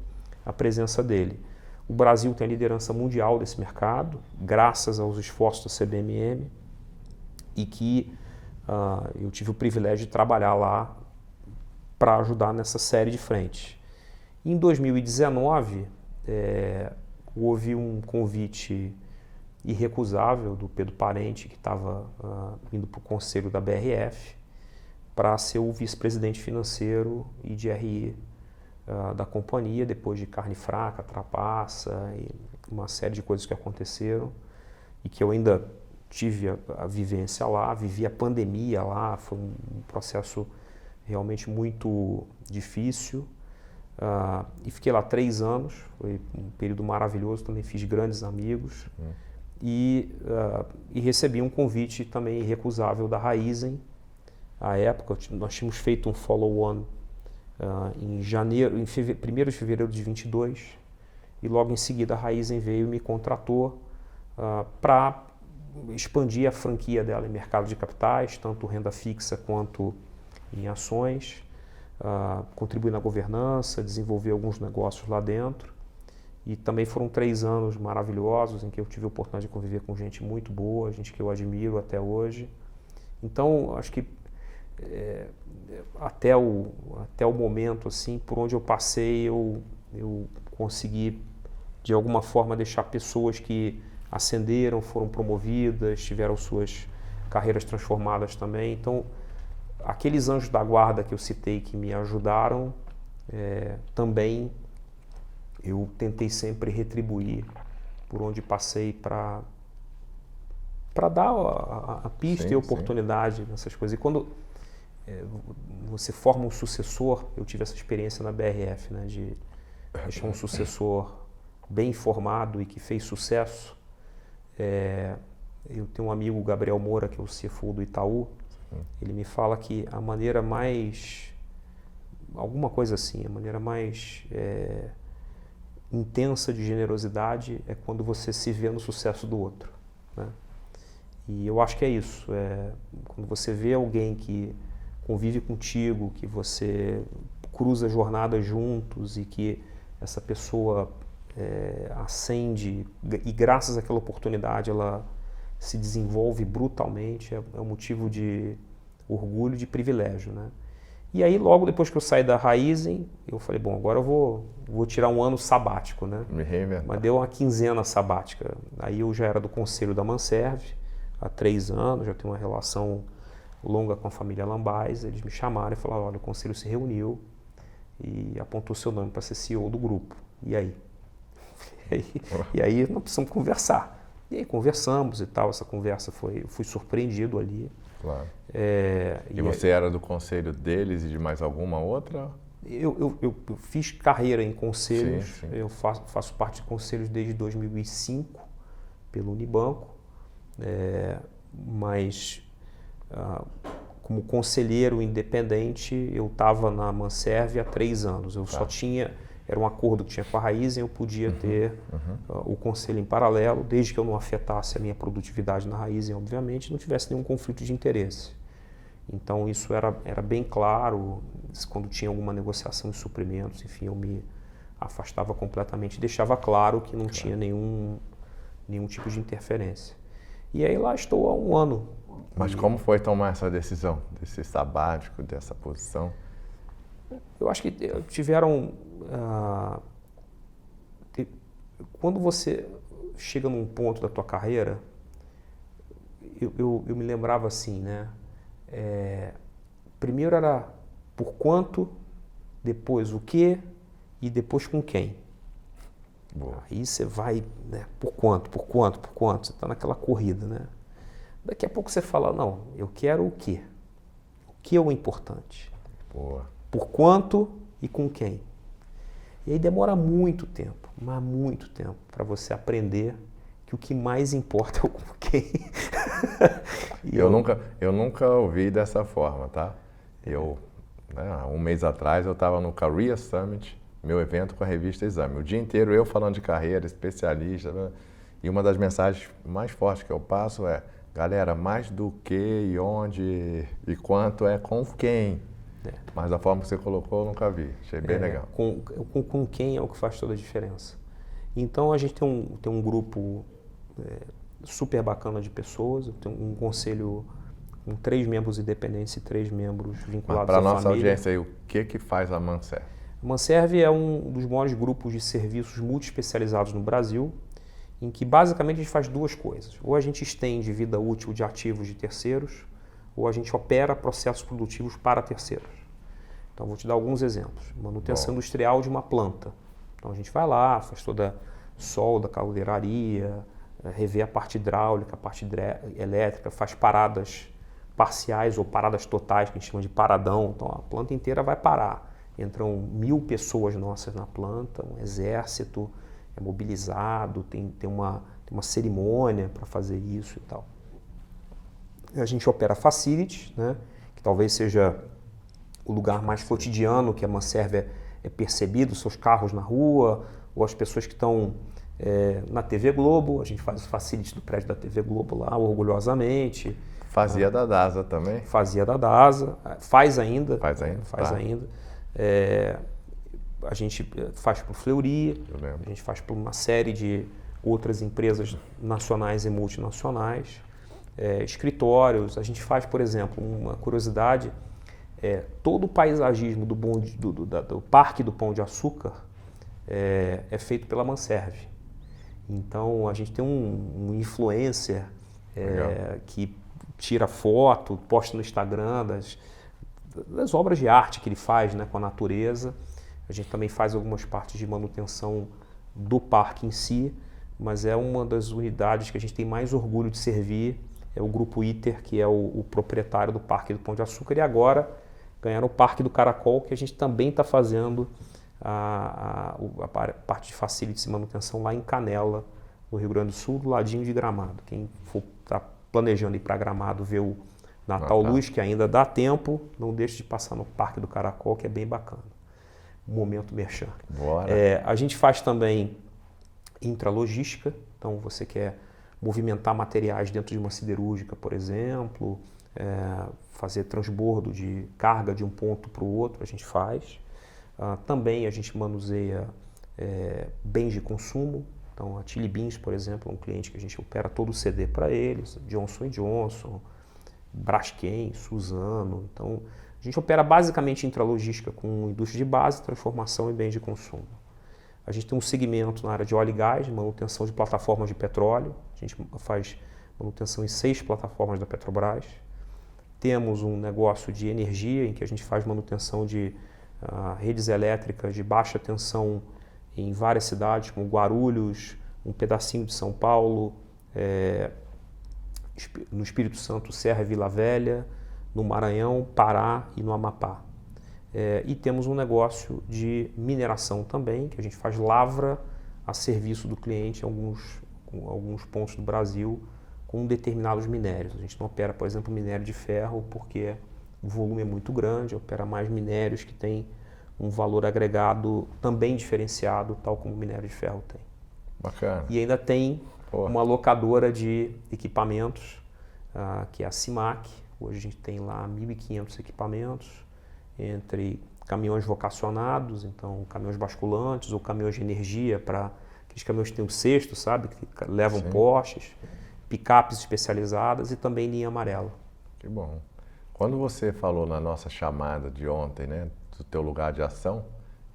a presença dele. O Brasil tem a liderança mundial desse mercado, graças aos esforços da CBMM, e que eu tive o privilégio de trabalhar lá para ajudar nessa série de frentes. Em 2019, houve um convite irrecusável do Pedro Parente, que estava indo para o conselho da BRF, para ser o vice-presidente financeiro e de RI da companhia, depois de carne fraca, trapaça e uma série de coisas que aconteceram e que eu ainda tive a vivência lá, vivi a pandemia lá, foi um processo realmente muito difícil e fiquei lá 3 anos, foi um período maravilhoso, também fiz grandes amigos e recebi um convite também irrecusável da Raízen. À época nós tínhamos feito um follow-on em 1º de fevereiro de 22 e logo em seguida a Raízen veio e me contratou para expandir a franquia dela em mercado de capitais, tanto renda fixa quanto em ações, contribuir na governança, desenvolver alguns negócios lá dentro. E também foram 3 anos maravilhosos em que eu tive a oportunidade de conviver com gente muito boa, gente que eu admiro até hoje. Então, acho que até o momento, assim, por onde eu passei, eu consegui, de alguma forma, deixar pessoas que ascenderam, foram promovidas, tiveram suas carreiras transformadas também. Então, aqueles anjos da guarda que eu citei que me ajudaram, também eu tentei sempre retribuir por onde passei para dar a pista e a oportunidade nessas coisas. E quando você forma um sucessor, eu tive essa experiência na BRF, né, de deixar um sucessor bem formado e que fez sucesso. Eu tenho um amigo, Gabriel Moura, que é o CFO do Itaú, ele me fala que a maneira mais, alguma coisa assim, a maneira mais intensa de generosidade é quando você se vê no sucesso do outro, né? E eu acho que é isso, quando você vê alguém que convive contigo, que você cruza jornadas juntos e que essa pessoa ascende e graças àquela oportunidade ela se desenvolve brutalmente, é um motivo de orgulho, de privilégio, né? E aí logo depois que eu saí da Raízen, eu falei, bom, agora eu vou tirar um ano sabático, né? Me reinventar. Mas deu uma quinzena sabática. Aí eu já era do conselho da Manserve há 3 anos, já tenho uma relação longa com a família Lambais. Eles me chamaram e falaram, olha, o conselho se reuniu e apontou seu nome para ser CEO do grupo. E aí? E aí nós precisamos conversar. E aí conversamos e tal, essa conversa eu fui surpreendido ali. Claro. E você era do conselho deles e de mais alguma outra? Eu fiz carreira em conselhos, Sim. eu faço parte de conselhos desde 2005, pelo Unibanco, mas como conselheiro independente eu estava na Manserve há 3 anos. Eu só tinha, era um acordo que tinha com a Raizen, eu podia ter o conselho em paralelo, desde que eu não afetasse a minha produtividade na Raizen, obviamente, não tivesse nenhum conflito de interesse. Então isso era bem claro, quando tinha alguma negociação de suprimentos, enfim, eu me afastava completamente, deixava claro que não tinha nenhum tipo de interferência. E aí lá estou há 1 ano. Mas como foi tomar essa decisão, desse sabático, dessa posição? Eu acho que tiveram... quando você chega num ponto da tua carreira, eu me lembrava assim, né? Primeiro era por quanto, depois o que e depois com quem. Boa. Aí você vai, né, por quanto, você está naquela corrida, né? Daqui a pouco você fala, não, eu quero o quê? O que é o importante? Boa. Por quanto e com quem? E aí demora muito tempo, mas muito tempo, para você aprender que o que mais importa é o com quem. Eu nunca ouvi dessa forma, tá? Há 1 mês atrás, eu estava no Career Summit, meu evento com a revista Exame. O dia inteiro eu falando de carreira, especialista, né? E uma das mensagens mais fortes que eu passo é: galera, mais do que e onde e quanto é com quem. Mas da forma que você colocou, eu nunca vi. Achei bem legal. Com quem é o que faz toda a diferença. Então a gente tem um grupo super bacana de pessoas, tem um conselho com 3 membros independentes e 3 membros vinculados à família. Para a nossa audiência aí, o que faz a Manserve? A Manserve é um dos maiores grupos de serviços multi-especializados no Brasil, em que basicamente a gente faz 2 coisas. Ou a gente estende vida útil de ativos de terceiros, ou a gente opera processos produtivos para terceiros. Então vou te dar alguns exemplos. Manutenção industrial de uma planta. Então a gente vai lá, faz toda a solda, caldeiraria, rever a parte hidráulica, a parte elétrica, faz paradas parciais ou paradas totais, que a gente chama de paradão. Então a planta inteira vai parar. Entram 1000 pessoas nossas na planta, um exército é mobilizado, tem uma cerimônia para fazer isso e tal. A gente opera facilities, né, que talvez seja o lugar mais cotidiano que a Manserve é percebido, seus carros na rua, ou as pessoas que estão na TV Globo. A gente faz os facilities do prédio da TV Globo lá, orgulhosamente. Fazia da DASA também? Fazia da DASA, faz ainda. Faz ainda? A gente faz para o Fleury, a gente faz para uma série de outras empresas nacionais e multinacionais, escritórios. A gente faz, por exemplo, uma curiosidade, todo o paisagismo do Parque do Pão de Açúcar é feito pela Manserve. Então a gente tem um influencer que tira foto, posta no Instagram das obras de arte que ele faz, né, com a natureza. A gente também faz algumas partes de manutenção do parque em si, mas é uma das unidades que a gente tem mais orgulho de servir, é o Grupo ITER, que é o proprietário do Parque do Pão de Açúcar, e agora ganharam o Parque do Caracol, que a gente também está fazendo a parte de facilities e manutenção lá em Canela, no Rio Grande do Sul, do ladinho de Gramado. Quem for tá planejando ir para Gramado ver o Natal Luz, que ainda dá tempo, não deixe de passar no Parque do Caracol, que é bem bacana. Momento merchan. Bora. A gente faz também intralogística, então você quer movimentar materiais dentro de uma siderúrgica, por exemplo, fazer transbordo de carga de um ponto para o outro, a gente faz. Também a gente manuseia bens de consumo, então a Chili Beans, por exemplo, é um cliente que a gente opera todo o CD para eles, Johnson & Johnson, Braskem, Suzano. Então a gente opera basicamente intralogística com indústria de base, transformação e bens de consumo. A gente tem um segmento na área de óleo e gás, manutenção de plataformas de petróleo. A gente faz manutenção em 6 plataformas da Petrobras. Temos um negócio de energia, em que a gente faz manutenção de redes elétricas de baixa tensão em várias cidades, como Guarulhos, um pedacinho de São Paulo, no Espírito Santo, Serra e Vila Velha, no Maranhão, Pará e no Amapá. E temos um negócio de mineração também, que a gente faz lavra a serviço do cliente em alguns pontos do Brasil com determinados minérios. A gente não opera, por exemplo, minério de ferro porque o volume é muito grande, opera mais minérios que têm um valor agregado também diferenciado, tal como o minério de ferro tem. Bacana. E ainda tem uma locadora de equipamentos, que é a CIMAC. Hoje a gente tem lá 1.500 equipamentos, entre caminhões vocacionados, então caminhões basculantes ou caminhões de energia, para aqueles caminhões que tem um cesto, sabe, que levam postes, picapes especializadas e também linha amarela. Que bom. Quando você falou na nossa chamada de ontem, né, do teu lugar de ação,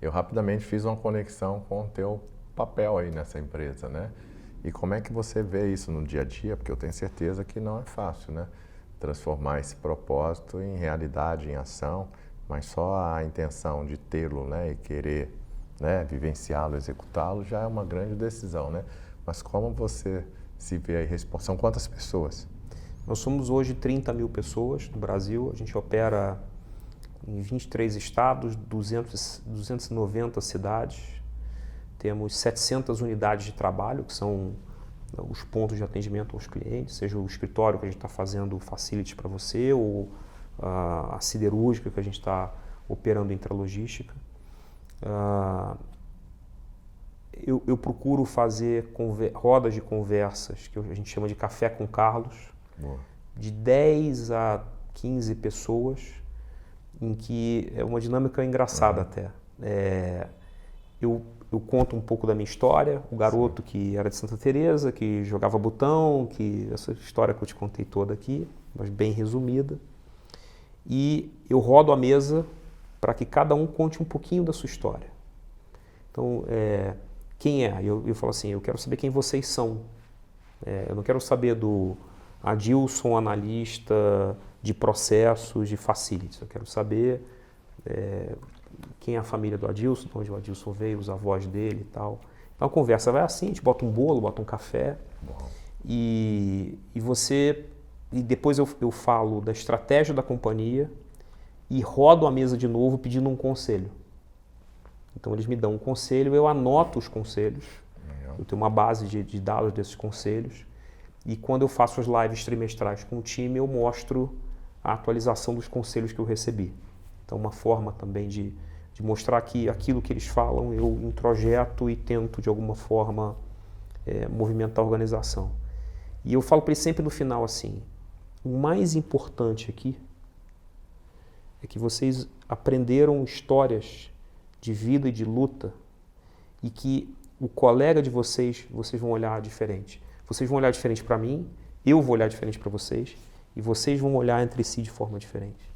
eu rapidamente fiz uma conexão com o teu papel aí nessa empresa, né? E como é que você vê isso no dia a dia? Porque eu tenho certeza que não é fácil, né? Transformar esse propósito em realidade, em ação, mas só a intenção de tê-lo, né, e querer, né, vivenciá-lo, executá-lo, já é uma grande decisão, né? Mas como você se vê aí responsável? São quantas pessoas? Nós somos hoje 30 mil pessoas no Brasil, a gente opera em 23 estados, 290 cidades, temos 700 unidades de trabalho, que são os pontos de atendimento aos clientes, seja o escritório que a gente está fazendo o facility para você, ou a siderúrgica que a gente está operando intralogística. Eu procuro fazer rodas de conversas, que a gente chama de café com Carlos, de 10 a 15 pessoas, em que é uma dinâmica engraçada até. Eu conto um pouco da minha história, o garoto que era de Santa Teresa, que jogava botão, essa história que eu te contei toda aqui, mas bem resumida. E eu rodo a mesa para que cada um conte um pouquinho da sua história. Então, quem é? Eu falo assim, eu quero saber quem vocês são. Eu não quero saber do Adilson, analista de processos, de facilities. Eu quero saber quem é a família do Adilson, de onde o Adilson veio, os avós dele e tal. Então a conversa vai assim, a gente bota um bolo, bota um café e depois eu falo da estratégia da companhia e rodo a mesa de novo pedindo um conselho. Então eles me dão um conselho, eu anoto os conselhos, eu tenho uma base de dados desses conselhos e quando eu faço as lives trimestrais com o time eu mostro a atualização dos conselhos que eu recebi. Então uma forma também de mostrar que aquilo que eles falam eu introjeto e tento de alguma forma movimentar a organização. E eu falo para eles sempre no final assim, o mais importante aqui é que vocês aprenderam histórias de vida e de luta e que o colega de vocês vão olhar diferente. Vocês vão olhar diferente para mim, eu vou olhar diferente para vocês e vocês vão olhar entre si de forma diferente.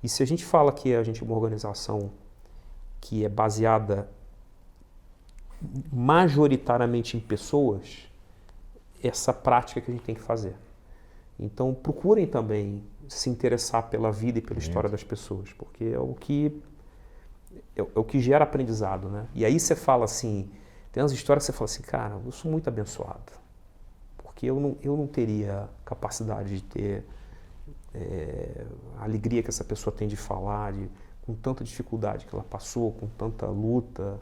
E se a gente fala que a gente é uma organização que é baseada majoritariamente em pessoas, essa prática que a gente tem que fazer. Então procurem também se interessar pela vida e pela história das pessoas, porque é o que gera aprendizado, né? E aí você fala assim, tem umas histórias que você fala assim, cara, eu sou muito abençoado, porque eu não teria capacidade de ter a alegria que essa pessoa tem de falar, com tanta dificuldade que ela passou, com tanta luta.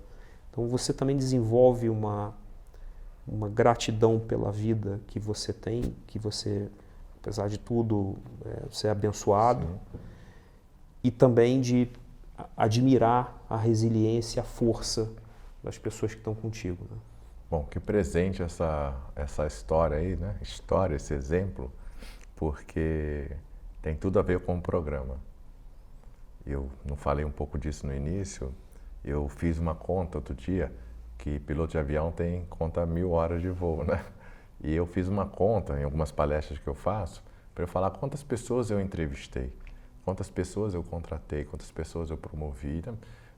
Então você também desenvolve uma gratidão pela vida que você tem, que você, apesar de tudo, você é abençoado. Sim. E também de admirar a resiliência, a força das pessoas que estão contigo, né? Bom, que presente essa história aí, né? Esse exemplo, porque tem tudo a ver com o programa. Eu não falei um pouco disso no início, eu fiz uma conta outro dia, que piloto de avião conta 1.000 horas de voo, né? E eu fiz uma conta em algumas palestras que eu faço, para eu falar quantas pessoas eu entrevistei, quantas pessoas eu contratei, quantas pessoas eu promovi, né?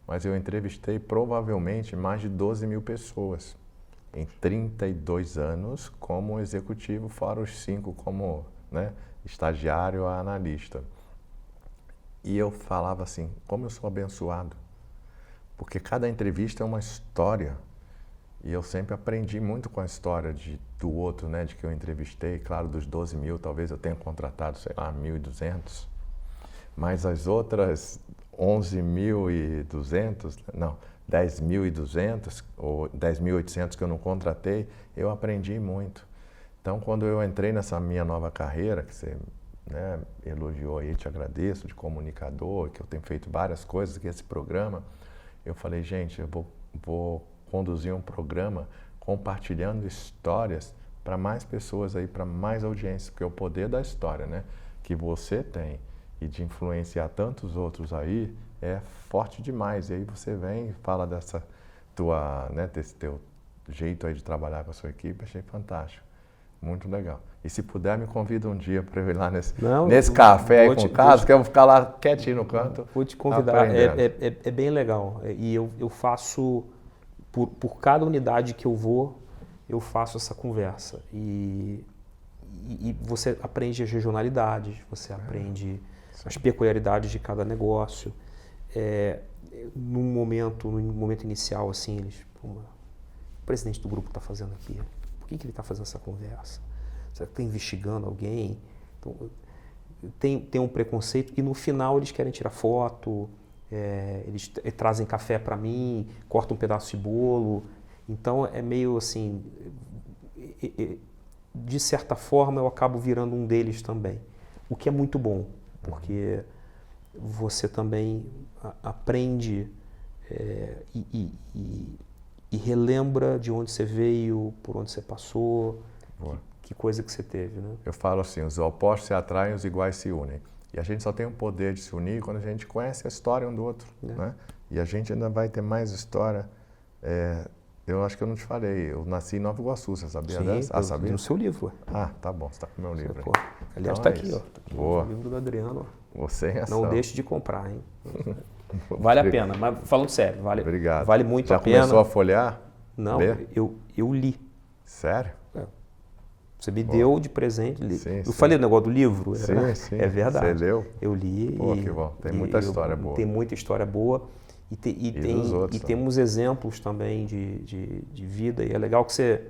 Mas eu entrevistei provavelmente mais de 12 mil pessoas em 32 anos como executivo, fora os 5 como, né, estagiário a analista. E eu falava assim, como eu sou abençoado, porque cada entrevista é uma história. E eu sempre aprendi muito com a história do outro, né, de que eu entrevistei. Claro, dos 12 mil, talvez eu tenha contratado, sei lá, 1.200. Mas as outras 11.200, não, 10.200 ou 10.800 que eu não contratei, eu aprendi muito. Então, quando eu entrei nessa minha nova carreira, que você, né, elogiou aí, te agradeço, de comunicador, que eu tenho feito várias coisas, que esse programa, eu falei, gente, eu vou conduzir um programa compartilhando histórias para mais pessoas aí, para mais audiência, porque o poder da história, né, que você tem e de influenciar tantos outros aí é forte demais. E aí você vem e fala dessa tua, né, desse teu jeito aí de trabalhar com a sua equipe, achei fantástico. Muito legal. E se puder, me convida um dia para eu ir lá nesse café aí com o Carlos, que eu vou ficar lá quietinho no canto. Vou te convidar, é bem legal. E eu faço, por cada unidade que eu vou, eu faço essa conversa. E você aprende as regionalidades, você aprende as peculiaridades de cada negócio. No momento inicial, assim, o presidente do grupo está fazendo aqui. Por que ele está fazendo essa conversa? Será que está investigando alguém? Então, tem um preconceito e no final eles querem tirar foto, eles trazem café para mim, cortam um pedaço de bolo. Então é meio assim, de certa forma eu acabo virando um deles também. O que é muito bom, porque você também aprende e relembra de onde você veio, por onde você passou, que coisa que você teve, né? Eu falo assim, os opostos se atraem, os iguais se unem. E a gente só tem o poder de se unir quando a gente conhece a história um do outro, né? E a gente ainda vai ter mais história. Eu acho que eu não te falei, eu nasci em Nova Iguaçu, você sabia dessa? Sabia? No seu livro. Ah, tá bom, você está com o meu livro. Aliás, está aqui, ó. Tá aqui Boa. O livro do Adriano. Você em ação. Não deixe de comprar, hein? Vale a pena, mas falando sério, Obrigado. Vale muito a pena. Já começou a folhear? Não, eu li. Sério? Você me deu de presente. Sim, eu falei o negócio do livro? Sim. É verdade. Você leu? Eu li. Pô, que bom. Tem muita história boa. Tem muita história boa. E temos exemplos também de vida. E é legal que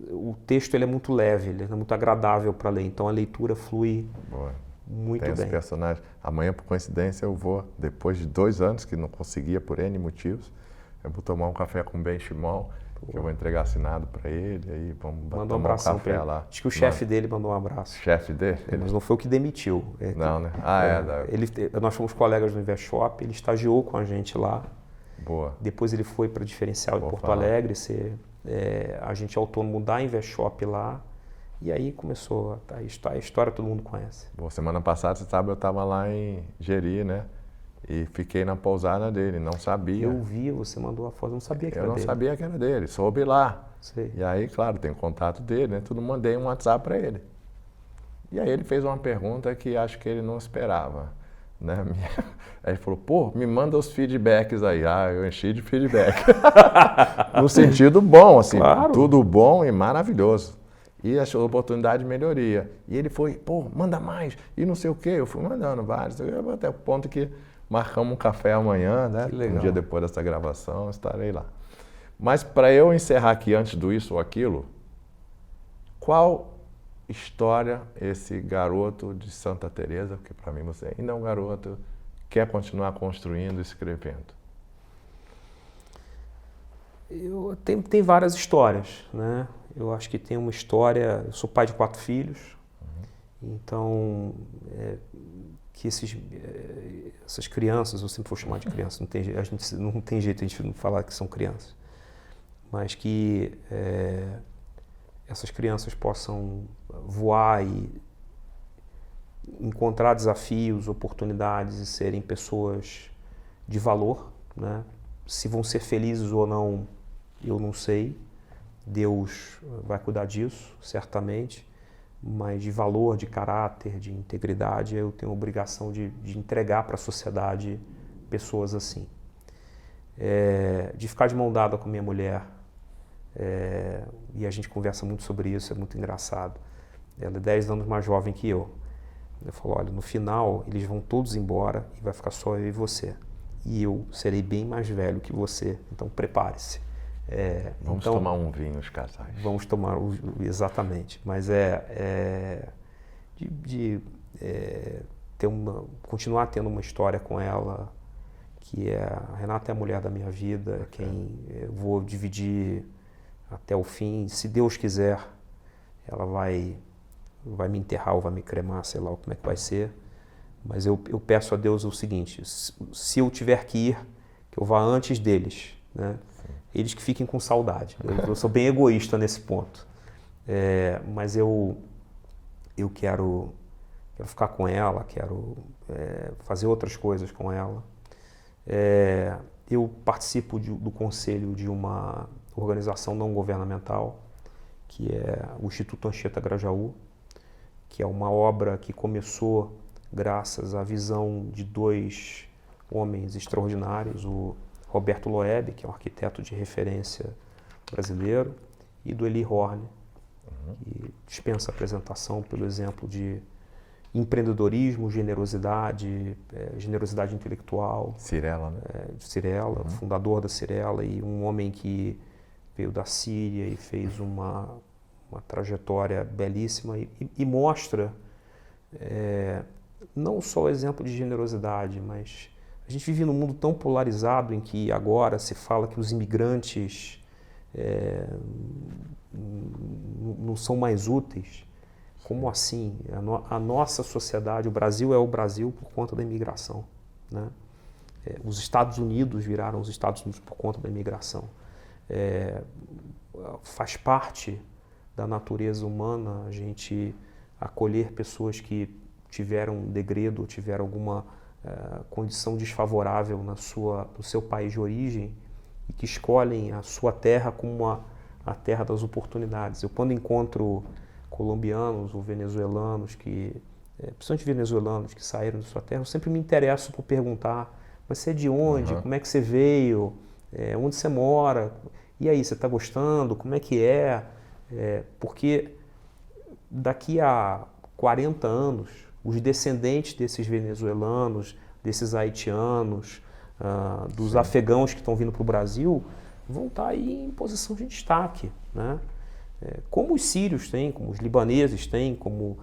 o texto ele é muito leve, ele é muito agradável para ler. Então a leitura flui muito bem. Tem os bem. personagens. Amanhã, por coincidência, eu vou, depois de 2 anos, que não conseguia por N motivos, eu vou tomar um café com o Ben Shimon, que eu vou entregar assinado para ele, aí vamos tomar um café lá. Acho que o chefe dele mandou um abraço. Chefe dele? Mas não foi o que demitiu. Não, né? Nós fomos colegas do Invest Shop, ele estagiou com a gente lá. Boa. Depois ele foi para a Diferencial em Porto Alegre, ser agente autônomo da Invest Shop lá. E aí começou a história, todo mundo conhece. Boa. Semana passada, você sabe, eu estava lá em Jeri, né? E fiquei na pousada dele, não sabia. Eu vi, você mandou a foto, não sabia que era dele. Eu não sabia que era dele, soube lá. Sei. E aí, claro, tem o contato dele, né? Tudo, mandei um WhatsApp para ele. E aí ele fez uma pergunta que acho que ele não esperava, né? Aí ele falou, pô, me manda os feedbacks aí. Ah, eu enchi de feedback. No sentido bom, assim, claro. Tudo bom e maravilhoso. E achou oportunidade de melhoria. E ele foi, pô, manda mais, e não sei o quê. Eu fui mandando vários, até o ponto que marcamos um café amanhã, né? Um dia depois dessa gravação, estarei lá. Mas para eu encerrar aqui antes do isso ou aquilo, qual história esse garoto de Santa Teresa, porque para mim você ainda é um garoto, quer continuar construindo e escrevendo? Tem várias histórias, né? Eu acho que tem uma história, eu sou pai de 4 filhos, então que essas crianças, eu sempre vou chamar de crianças, a gente não tem jeito de não falar que são crianças, mas que essas crianças possam voar e encontrar desafios, oportunidades e serem pessoas de valor, né? Se vão ser felizes ou não, eu não sei. Deus vai cuidar disso, certamente, mas de valor, de caráter, de integridade, eu tenho a obrigação de entregar para a sociedade pessoas assim. De ficar de mão dada com minha mulher, e a gente conversa muito sobre isso, é muito engraçado. Ela é 10 anos mais jovem que eu. Eu falo, olha, no final eles vão todos embora e vai ficar só eu e você. E eu serei bem mais velho que você, então prepare-se. Vamos tomar um vinho, os casais. Vamos tomar, exatamente. Mas continuar tendo uma história com ela que a Renata é a mulher da minha vida, quem eu vou dividir até o fim. Se Deus quiser, ela vai me enterrar ou vai me cremar, sei lá como é que vai ser. Mas eu peço a Deus o seguinte: se eu tiver que ir, que eu vá antes deles, né? Eles que fiquem com saudade. Eu sou bem egoísta nesse ponto. Mas eu quero ficar com ela, quero fazer outras coisas com ela. Eu participo do conselho de uma organização não governamental, que é o Instituto Anchieta Grajaú, que é uma obra que começou graças à visão de dois homens extraordinários, o Roberto Loeb, que é um arquiteto de referência brasileiro, e do Eli Horn, que dispensa apresentação pelo exemplo de empreendedorismo, generosidade, generosidade intelectual. Cirela, né? Cirela, fundador da Cirela, e um homem que veio da Síria e fez uma trajetória belíssima e mostra não só o exemplo de generosidade, mas a gente vive num mundo tão polarizado em que agora se fala que os imigrantes não são mais úteis. Como assim? A nossa sociedade, o Brasil é o Brasil por conta da imigração, né? Os Estados Unidos viraram os Estados Unidos por conta da imigração. Faz parte da natureza humana a gente acolher pessoas que tiveram degredo, tiveram alguma condição desfavorável no seu país de origem e que escolhem a sua terra como a terra das oportunidades. Eu, quando encontro colombianos ou venezuelanos, principalmente venezuelanos que saíram da sua terra, eu sempre me interesso por perguntar: mas você é de onde? Como é que você veio? Onde você mora? E aí, você está gostando? Como é que é? Porque daqui a 40 anos, os descendentes desses venezuelanos, desses haitianos, dos afegãos que estão vindo para o Brasil, vão estar aí em posição de destaque, né? Como os sírios têm, como os libaneses têm, como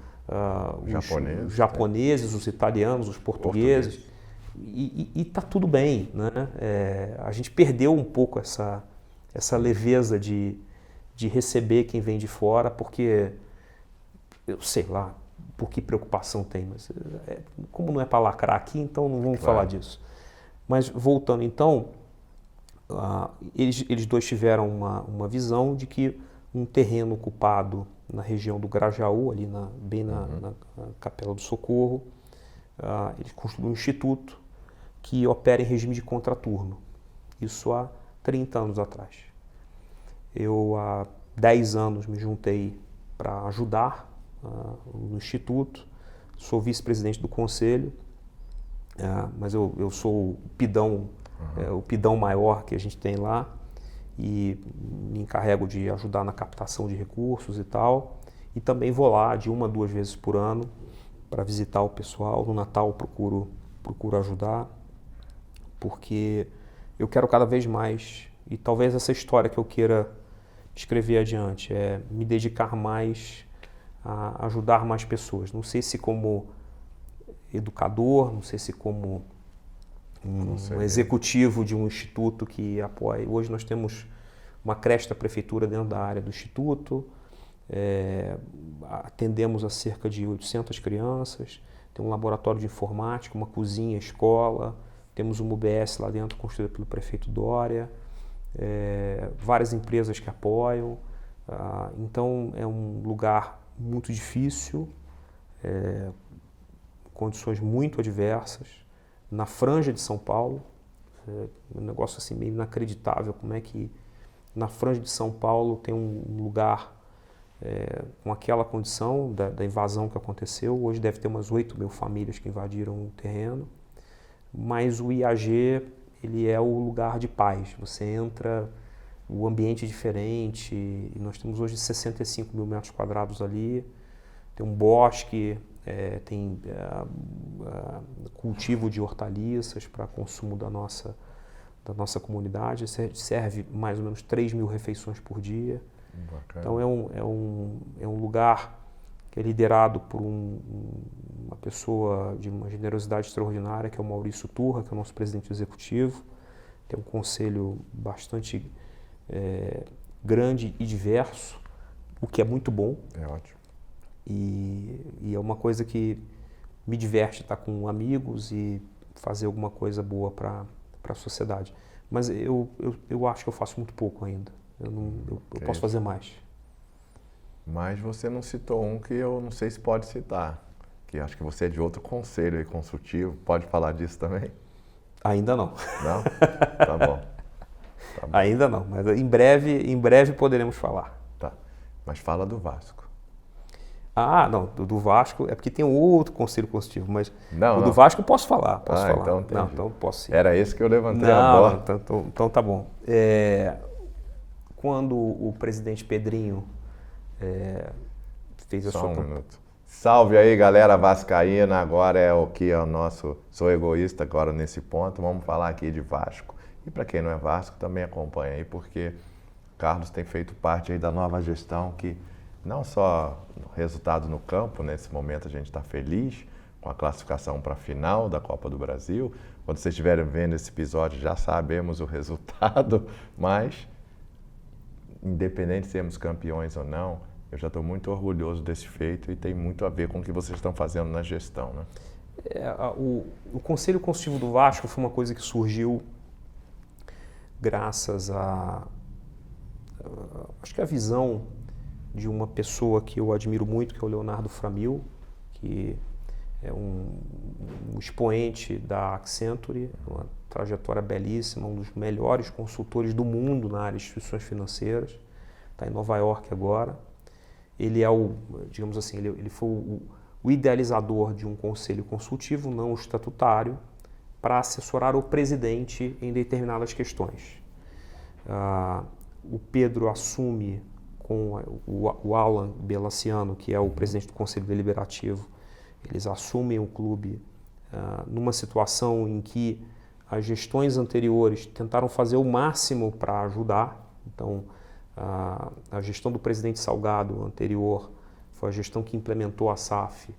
os japoneses, os italianos, os portugueses. E está tudo bem, né? A gente perdeu um pouco essa leveza de receber quem vem de fora, porque, eu sei lá, por que preocupação tem, mas como não é para lacrar aqui, então não vamos falar disso. Mas voltando então, eles dois tiveram uma visão de que um terreno ocupado na região do Grajaú, ali bem na Capela do Socorro, eles construíram um instituto que opera em regime de contraturno. Isso há 30 anos atrás. Eu, há 10 anos, me juntei para ajudar no Instituto. Sou vice-presidente do conselho, mas eu sou o pidão maior que a gente tem lá, e me encarrego de ajudar na captação de recursos e tal. E também vou lá de 1 a 2 vezes por ano para visitar o pessoal. No Natal procuro ajudar, porque eu quero cada vez mais, e talvez essa história que eu queira escrever adiante, é me dedicar mais a ajudar mais pessoas. Não sei se como educador, não sei se como um executivo de um instituto que apoia. Hoje nós temos uma creche da prefeitura dentro da área do instituto, atendemos a cerca de 800 crianças, tem um laboratório de informática, uma cozinha, escola, temos uma UBS lá dentro construída pelo prefeito Dória, várias empresas que apoiam. Então é um lugar muito difícil, condições muito adversas, na franja de São Paulo. Um negócio assim meio inacreditável, como é que na franja de São Paulo tem um lugar com aquela condição da invasão que aconteceu. Hoje deve ter umas 8.000 famílias que invadiram o terreno, mas o IAG, ele é o lugar de paz. Você entra, o ambiente é diferente, e nós temos hoje 65.000 metros quadrados ali, tem um bosque, tem cultivo de hortaliças para consumo da nossa comunidade, serve mais ou menos 3.000 refeições por dia. Bacana. Então é um lugar que é liderado por uma pessoa de uma generosidade extraordinária, que é o Maurício Turra, que é o nosso presidente executivo. Tem um conselho bastante grande e diverso, o que é muito bom. É ótimo. E é uma coisa que me diverte estar com amigos e fazer alguma coisa boa para a sociedade. Mas eu acho que eu faço muito pouco ainda. Eu posso fazer mais. Mas você não citou um que eu não sei se pode citar, que acho que você é de outro conselho aí, consultivo. Pode falar disso também? Ainda não. Não? Tá bom. Tá bom. Ainda não, mas em breve poderemos falar. Tá. Mas fala do Vasco. Ah, não, do Vasco é porque tem um outro conselho consultivo, mas Não, do Vasco eu posso falar, falar. Então entendi. Não, então posso sim. Era esse que eu levantei a bola. Então tá bom. Quando o presidente Pedrinho fez a Só sua... um minuto. Salve aí, galera vascaína. Agora é o que é o nosso... Sou egoísta agora nesse ponto. Vamos falar aqui de Vasco. E para quem não é Vasco, também acompanha aí, porque Carlos tem feito parte aí da nova gestão que não só o resultado no campo, nesse momento a gente está feliz com a classificação para a final da Copa do Brasil. Quando vocês estiverem vendo esse episódio já sabemos o resultado, mas independente de sermos campeões ou não, eu já estou muito orgulhoso desse feito e tem muito a ver com o que vocês estão fazendo na gestão, né? O Conselho Consultivo do Vasco foi uma coisa que surgiu graças acho que a visão de uma pessoa que eu admiro muito, que é o Leonardo Framil, que é um expoente da Accenture, uma trajetória belíssima, um dos melhores consultores do mundo na área de instituições financeiras, está em Nova York agora. Ele é digamos assim, ele foi o idealizador de um conselho consultivo não estatutário para assessorar o presidente em determinadas questões. O Pedro assume com o Alan Belaciano, que é o presidente do Conselho Deliberativo, eles assumem o clube numa situação em que as gestões anteriores tentaram fazer o máximo para ajudar. Então, a gestão do presidente Salgado anterior foi a gestão que implementou a SAF.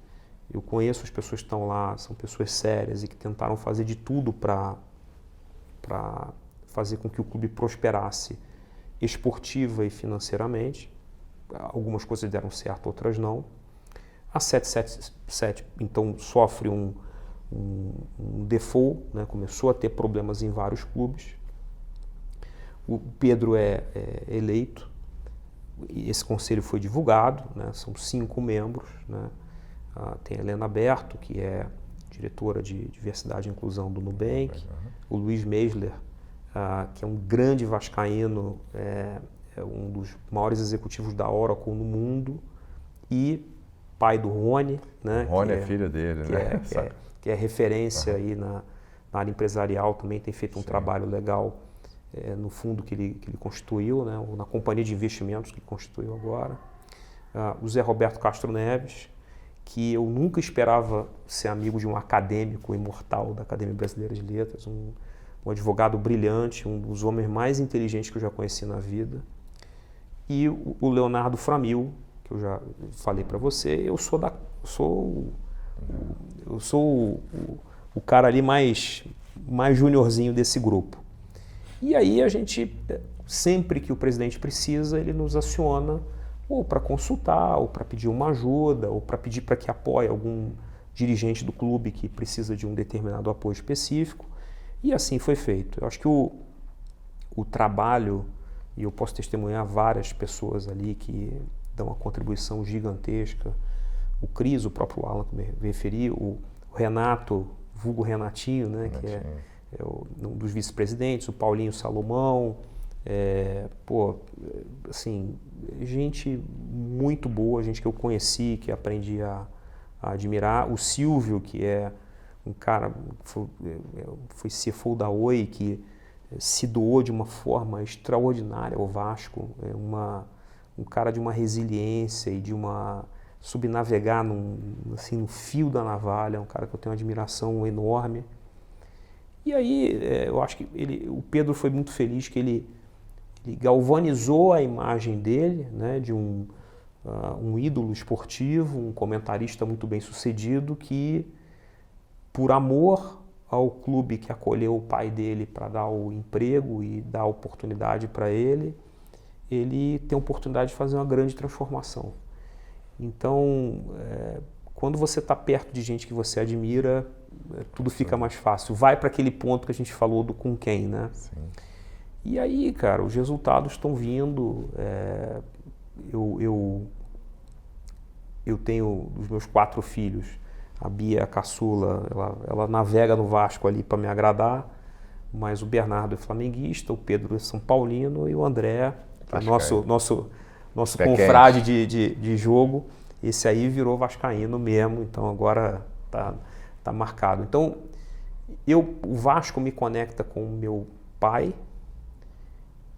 Eu conheço as pessoas que estão lá, são pessoas sérias e que tentaram fazer de tudo para fazer com que o clube prosperasse esportiva e financeiramente. Algumas coisas deram certo, outras não. A 777 então sofre um default, né? Começou a ter problemas em vários clubes. O Pedro é eleito, e esse conselho foi divulgado, né? São 5 membros, né? Tem a Helena Berto, que é diretora de Diversidade e Inclusão do Nubank, o Luiz Meisler, que é um grande vascaíno, é um dos maiores executivos da Oracle no mundo, e pai do Rony, né? O Rony é filho dele, né? Que é referência aí na área empresarial, também tem feito um trabalho legal no fundo que ele constituiu, né? Ou na companhia de investimentos que ele constituiu agora. O Zé Roberto Castro Neves, que eu nunca esperava ser amigo de um acadêmico imortal da Academia Brasileira de Letras, um advogado brilhante, um dos homens mais inteligentes que eu já conheci na vida. E o Leonardo Framil, que eu já falei para você, eu sou o cara ali mais juniorzinho desse grupo. E aí a gente, sempre que o presidente precisa, ele nos aciona ou para consultar, ou para pedir uma ajuda, ou para pedir para que apoie algum dirigente do clube que precisa de um determinado apoio específico. E assim foi feito. Eu acho que o trabalho, e eu posso testemunhar várias pessoas ali que dão uma contribuição gigantesca, o Cris, o próprio Alan, que me referi, o Renato, vulgo Renatinho, né, que é um dos vice-presidentes, o Paulinho Salomão, assim, gente muito boa, gente que eu conheci, que aprendi a admirar, o Silvio, que é um cara, foi CFO da Oi, que se doou de uma forma extraordinária ao Vasco, um cara de uma resiliência e de subnavegar no fio da navalha, um cara que eu tenho uma admiração enorme. E aí eu acho que o Pedro foi muito feliz, que ele galvanizou a imagem dele, né, de um um ídolo esportivo, um comentarista muito bem sucedido que, por amor ao clube que acolheu o pai dele para dar o emprego e dar a oportunidade para ele tem a oportunidade de fazer uma grande transformação. Então, quando você está perto de gente que você admira, tudo fica mais fácil. Vai para aquele ponto que a gente falou do com quem, né? Sim. E aí, cara, os resultados estão vindo. Eu tenho os meus 4 filhos. A Bia, a caçula, ela navega no Vasco ali para me agradar, mas o Bernardo é flamenguista, o Pedro é São Paulino e o André, nosso confrade de jogo, esse aí virou vascaíno mesmo, então agora tá marcado. Então, o Vasco me conecta com o meu pai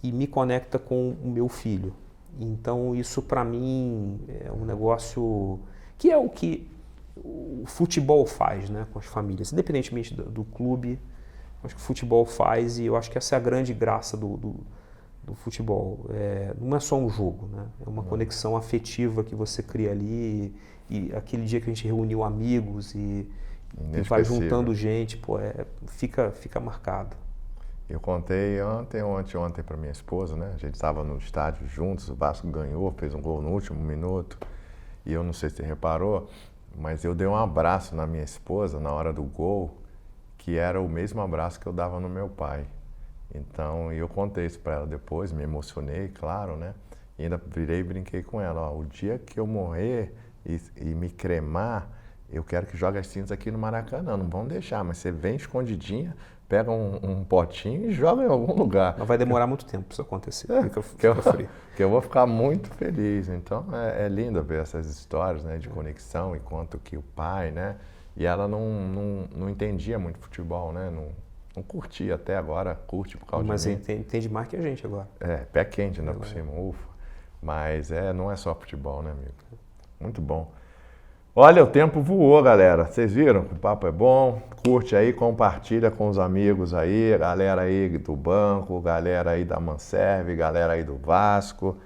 e me conecta com o meu filho. Então, isso para mim é um negócio que é o que o futebol faz, né, com as famílias, independentemente do clube. Acho que o futebol faz, e eu acho que essa é a grande graça do futebol. Não é só um jogo, né? É uma conexão afetiva que você cria ali, e aquele dia que a gente reuniu amigos e vai juntando gente, pô, fica marcado. Eu contei ontem para minha esposa, né? A gente estava no estádio juntos, o Vasco ganhou, fez um gol no último minuto, e eu não sei se você reparou, mas eu dei um abraço na minha esposa na hora do gol, que era o mesmo abraço que eu dava no meu pai. Então, eu contei isso para ela depois, me emocionei, claro, né? E ainda virei e brinquei com ela, ó, o dia que eu morrer e me cremar, eu quero que jogue as cinzas aqui no Maracanã, não vão deixar, mas você vem escondidinha, pega um potinho e joga em algum lugar. Mas vai demorar muito tempo para isso acontecer, fica frio. Que eu vou ficar muito feliz. Então, é lindo ver essas histórias, né, de conexão, e quanto que o pai, né, e ela não entendia muito futebol, né, não curtia até agora, curte por causa de mim. Mas entende mais que a gente agora. Pé quente, né, por cima, ufa. Mas não é só futebol, né, amigo? Muito bom. Olha, o tempo voou, galera. Vocês viram? O papo é bom. Curte aí, compartilha com os amigos aí, galera aí do banco, galera aí da Manserve, galera aí do Vasco.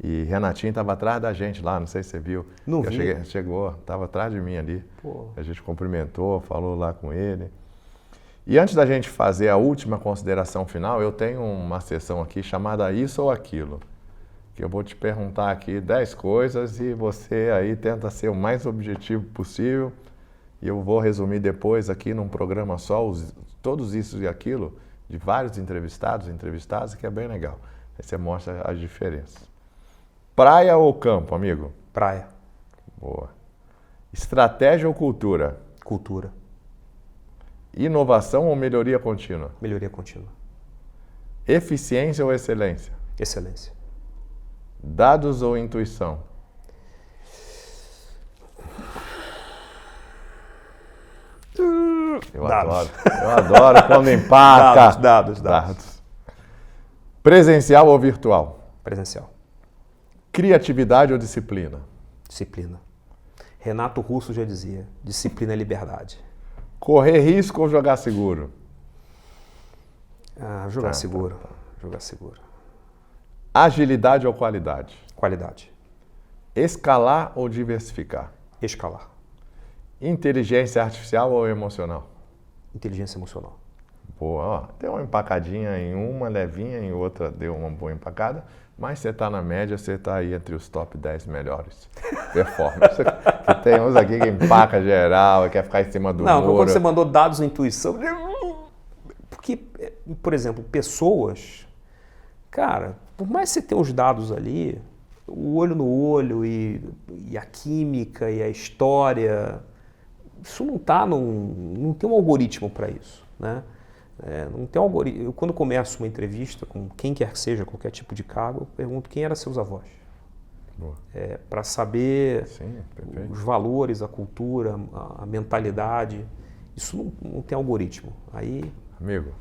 E Renatinho estava atrás da gente lá, não sei se você viu. Não vi. Chegou, estava atrás de mim ali. Pô. A gente cumprimentou, falou lá com ele. E antes da gente fazer a última consideração final, eu tenho uma sessão aqui chamada Isso ou Aquilo, que eu vou te perguntar aqui 10 coisas e você aí tenta ser o mais objetivo possível, e eu vou resumir depois aqui num programa só todos isso e aquilo de vários entrevistadas, que é bem legal. Aí você mostra as diferenças. Praia ou campo, amigo? Praia. Boa. Estratégia ou cultura? Cultura. Inovação ou melhoria contínua? Melhoria contínua. Eficiência ou excelência? Excelência. Dados ou intuição? Eu adoro quando empaca. Dados. Presencial ou virtual? Presencial. Criatividade ou disciplina? Disciplina. Renato Russo já dizia, disciplina é liberdade. Correr risco ou jogar seguro? Jogar seguro. Jogar seguro. Agilidade ou qualidade? Qualidade. Escalar ou diversificar? Escalar. Inteligência artificial ou emocional? Inteligência emocional. Boa, ó, deu uma empacadinha em uma, levinha, em outra deu uma boa empacada, mas você está na média, você está aí entre os top 10 melhores performance. Que tem uns aqui que empaca geral, quer ficar em cima do muro. Não, quando você mandou dados na intuição, porque, por exemplo, pessoas, cara, por mais que você tenha os dados ali, o olho no olho e a química e a história, isso não tem um algoritmo para isso, né? Não tem algoritmo. Eu, quando começo uma entrevista com quem quer que seja, qualquer tipo de cargo, eu pergunto quem eram seus avós. Para saber os valores, a cultura, a mentalidade. Isso não tem algoritmo. Aí, amigo,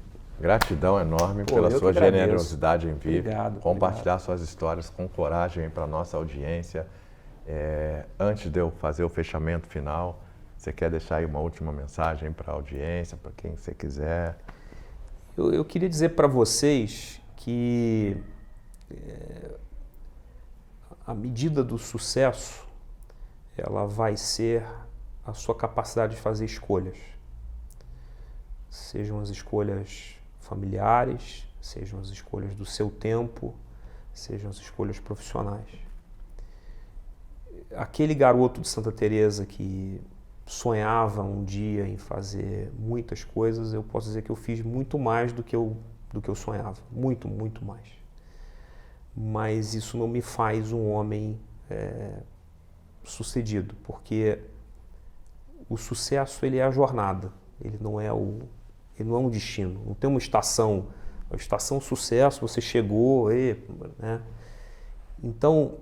gratidão enorme pela sua generosidade em vir, compartilhar suas histórias com coragem para a nossa audiência. Antes de eu fazer o fechamento final, você quer deixar aí uma última mensagem para a audiência, para quem você quiser? Eu queria dizer para vocês que a medida do sucesso, ela vai ser a sua capacidade de fazer escolhas. Sejam as escolhas familiares, sejam as escolhas do seu tempo, sejam as escolhas profissionais. Aquele garoto de Santa Teresa que sonhava um dia em fazer muitas coisas, eu posso dizer que eu fiz muito mais do que eu sonhava. Muito, muito mais. Mas isso não me faz um homem sucedido, porque o sucesso ele é a jornada, ele não é um destino. Não tem uma estação, a estação sucesso, você chegou, né? Então,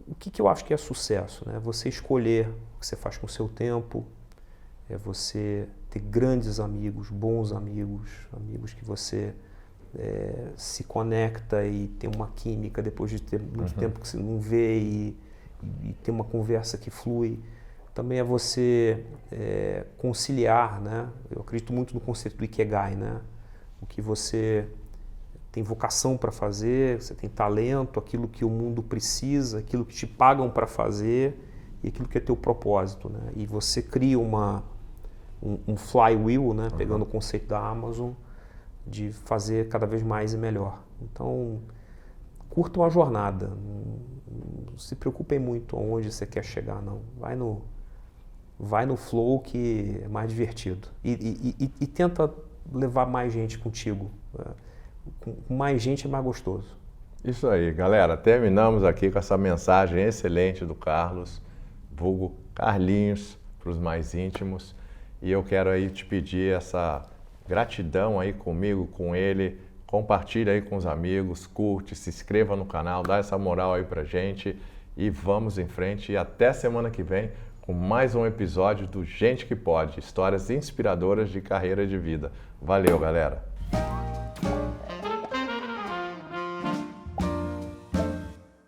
o que eu acho que é sucesso, né? Você escolher o que você faz com o seu tempo, é você ter grandes amigos, bons amigos, amigos que você se conecta e tem uma química depois de ter muito tempo que você não vê e ter uma conversa que flui. Também é você conciliar, né? Eu acredito muito no conceito do Ikigai, né? O que você tem vocação para fazer, você tem talento, aquilo que o mundo precisa, aquilo que te pagam para fazer e aquilo que é teu propósito, né? E você cria um flywheel, né? Pegando o conceito da Amazon, de fazer cada vez mais e melhor. Então, curtam a jornada, não se preocupem muito aonde você quer chegar, não. Vai no flow que é mais divertido. E tenta levar mais gente contigo. Com mais gente é mais gostoso. Isso aí, galera. Terminamos aqui com essa mensagem excelente do Carlos, vulgo Carlinhos, para os mais íntimos. E eu quero aí te pedir essa gratidão aí comigo, com ele. Compartilha aí com os amigos, curte, se inscreva no canal, dá essa moral aí pra gente e vamos em frente. E até semana que vem com mais um episódio do Gente que Pode, histórias inspiradoras de carreira e de vida. Valeu, galera!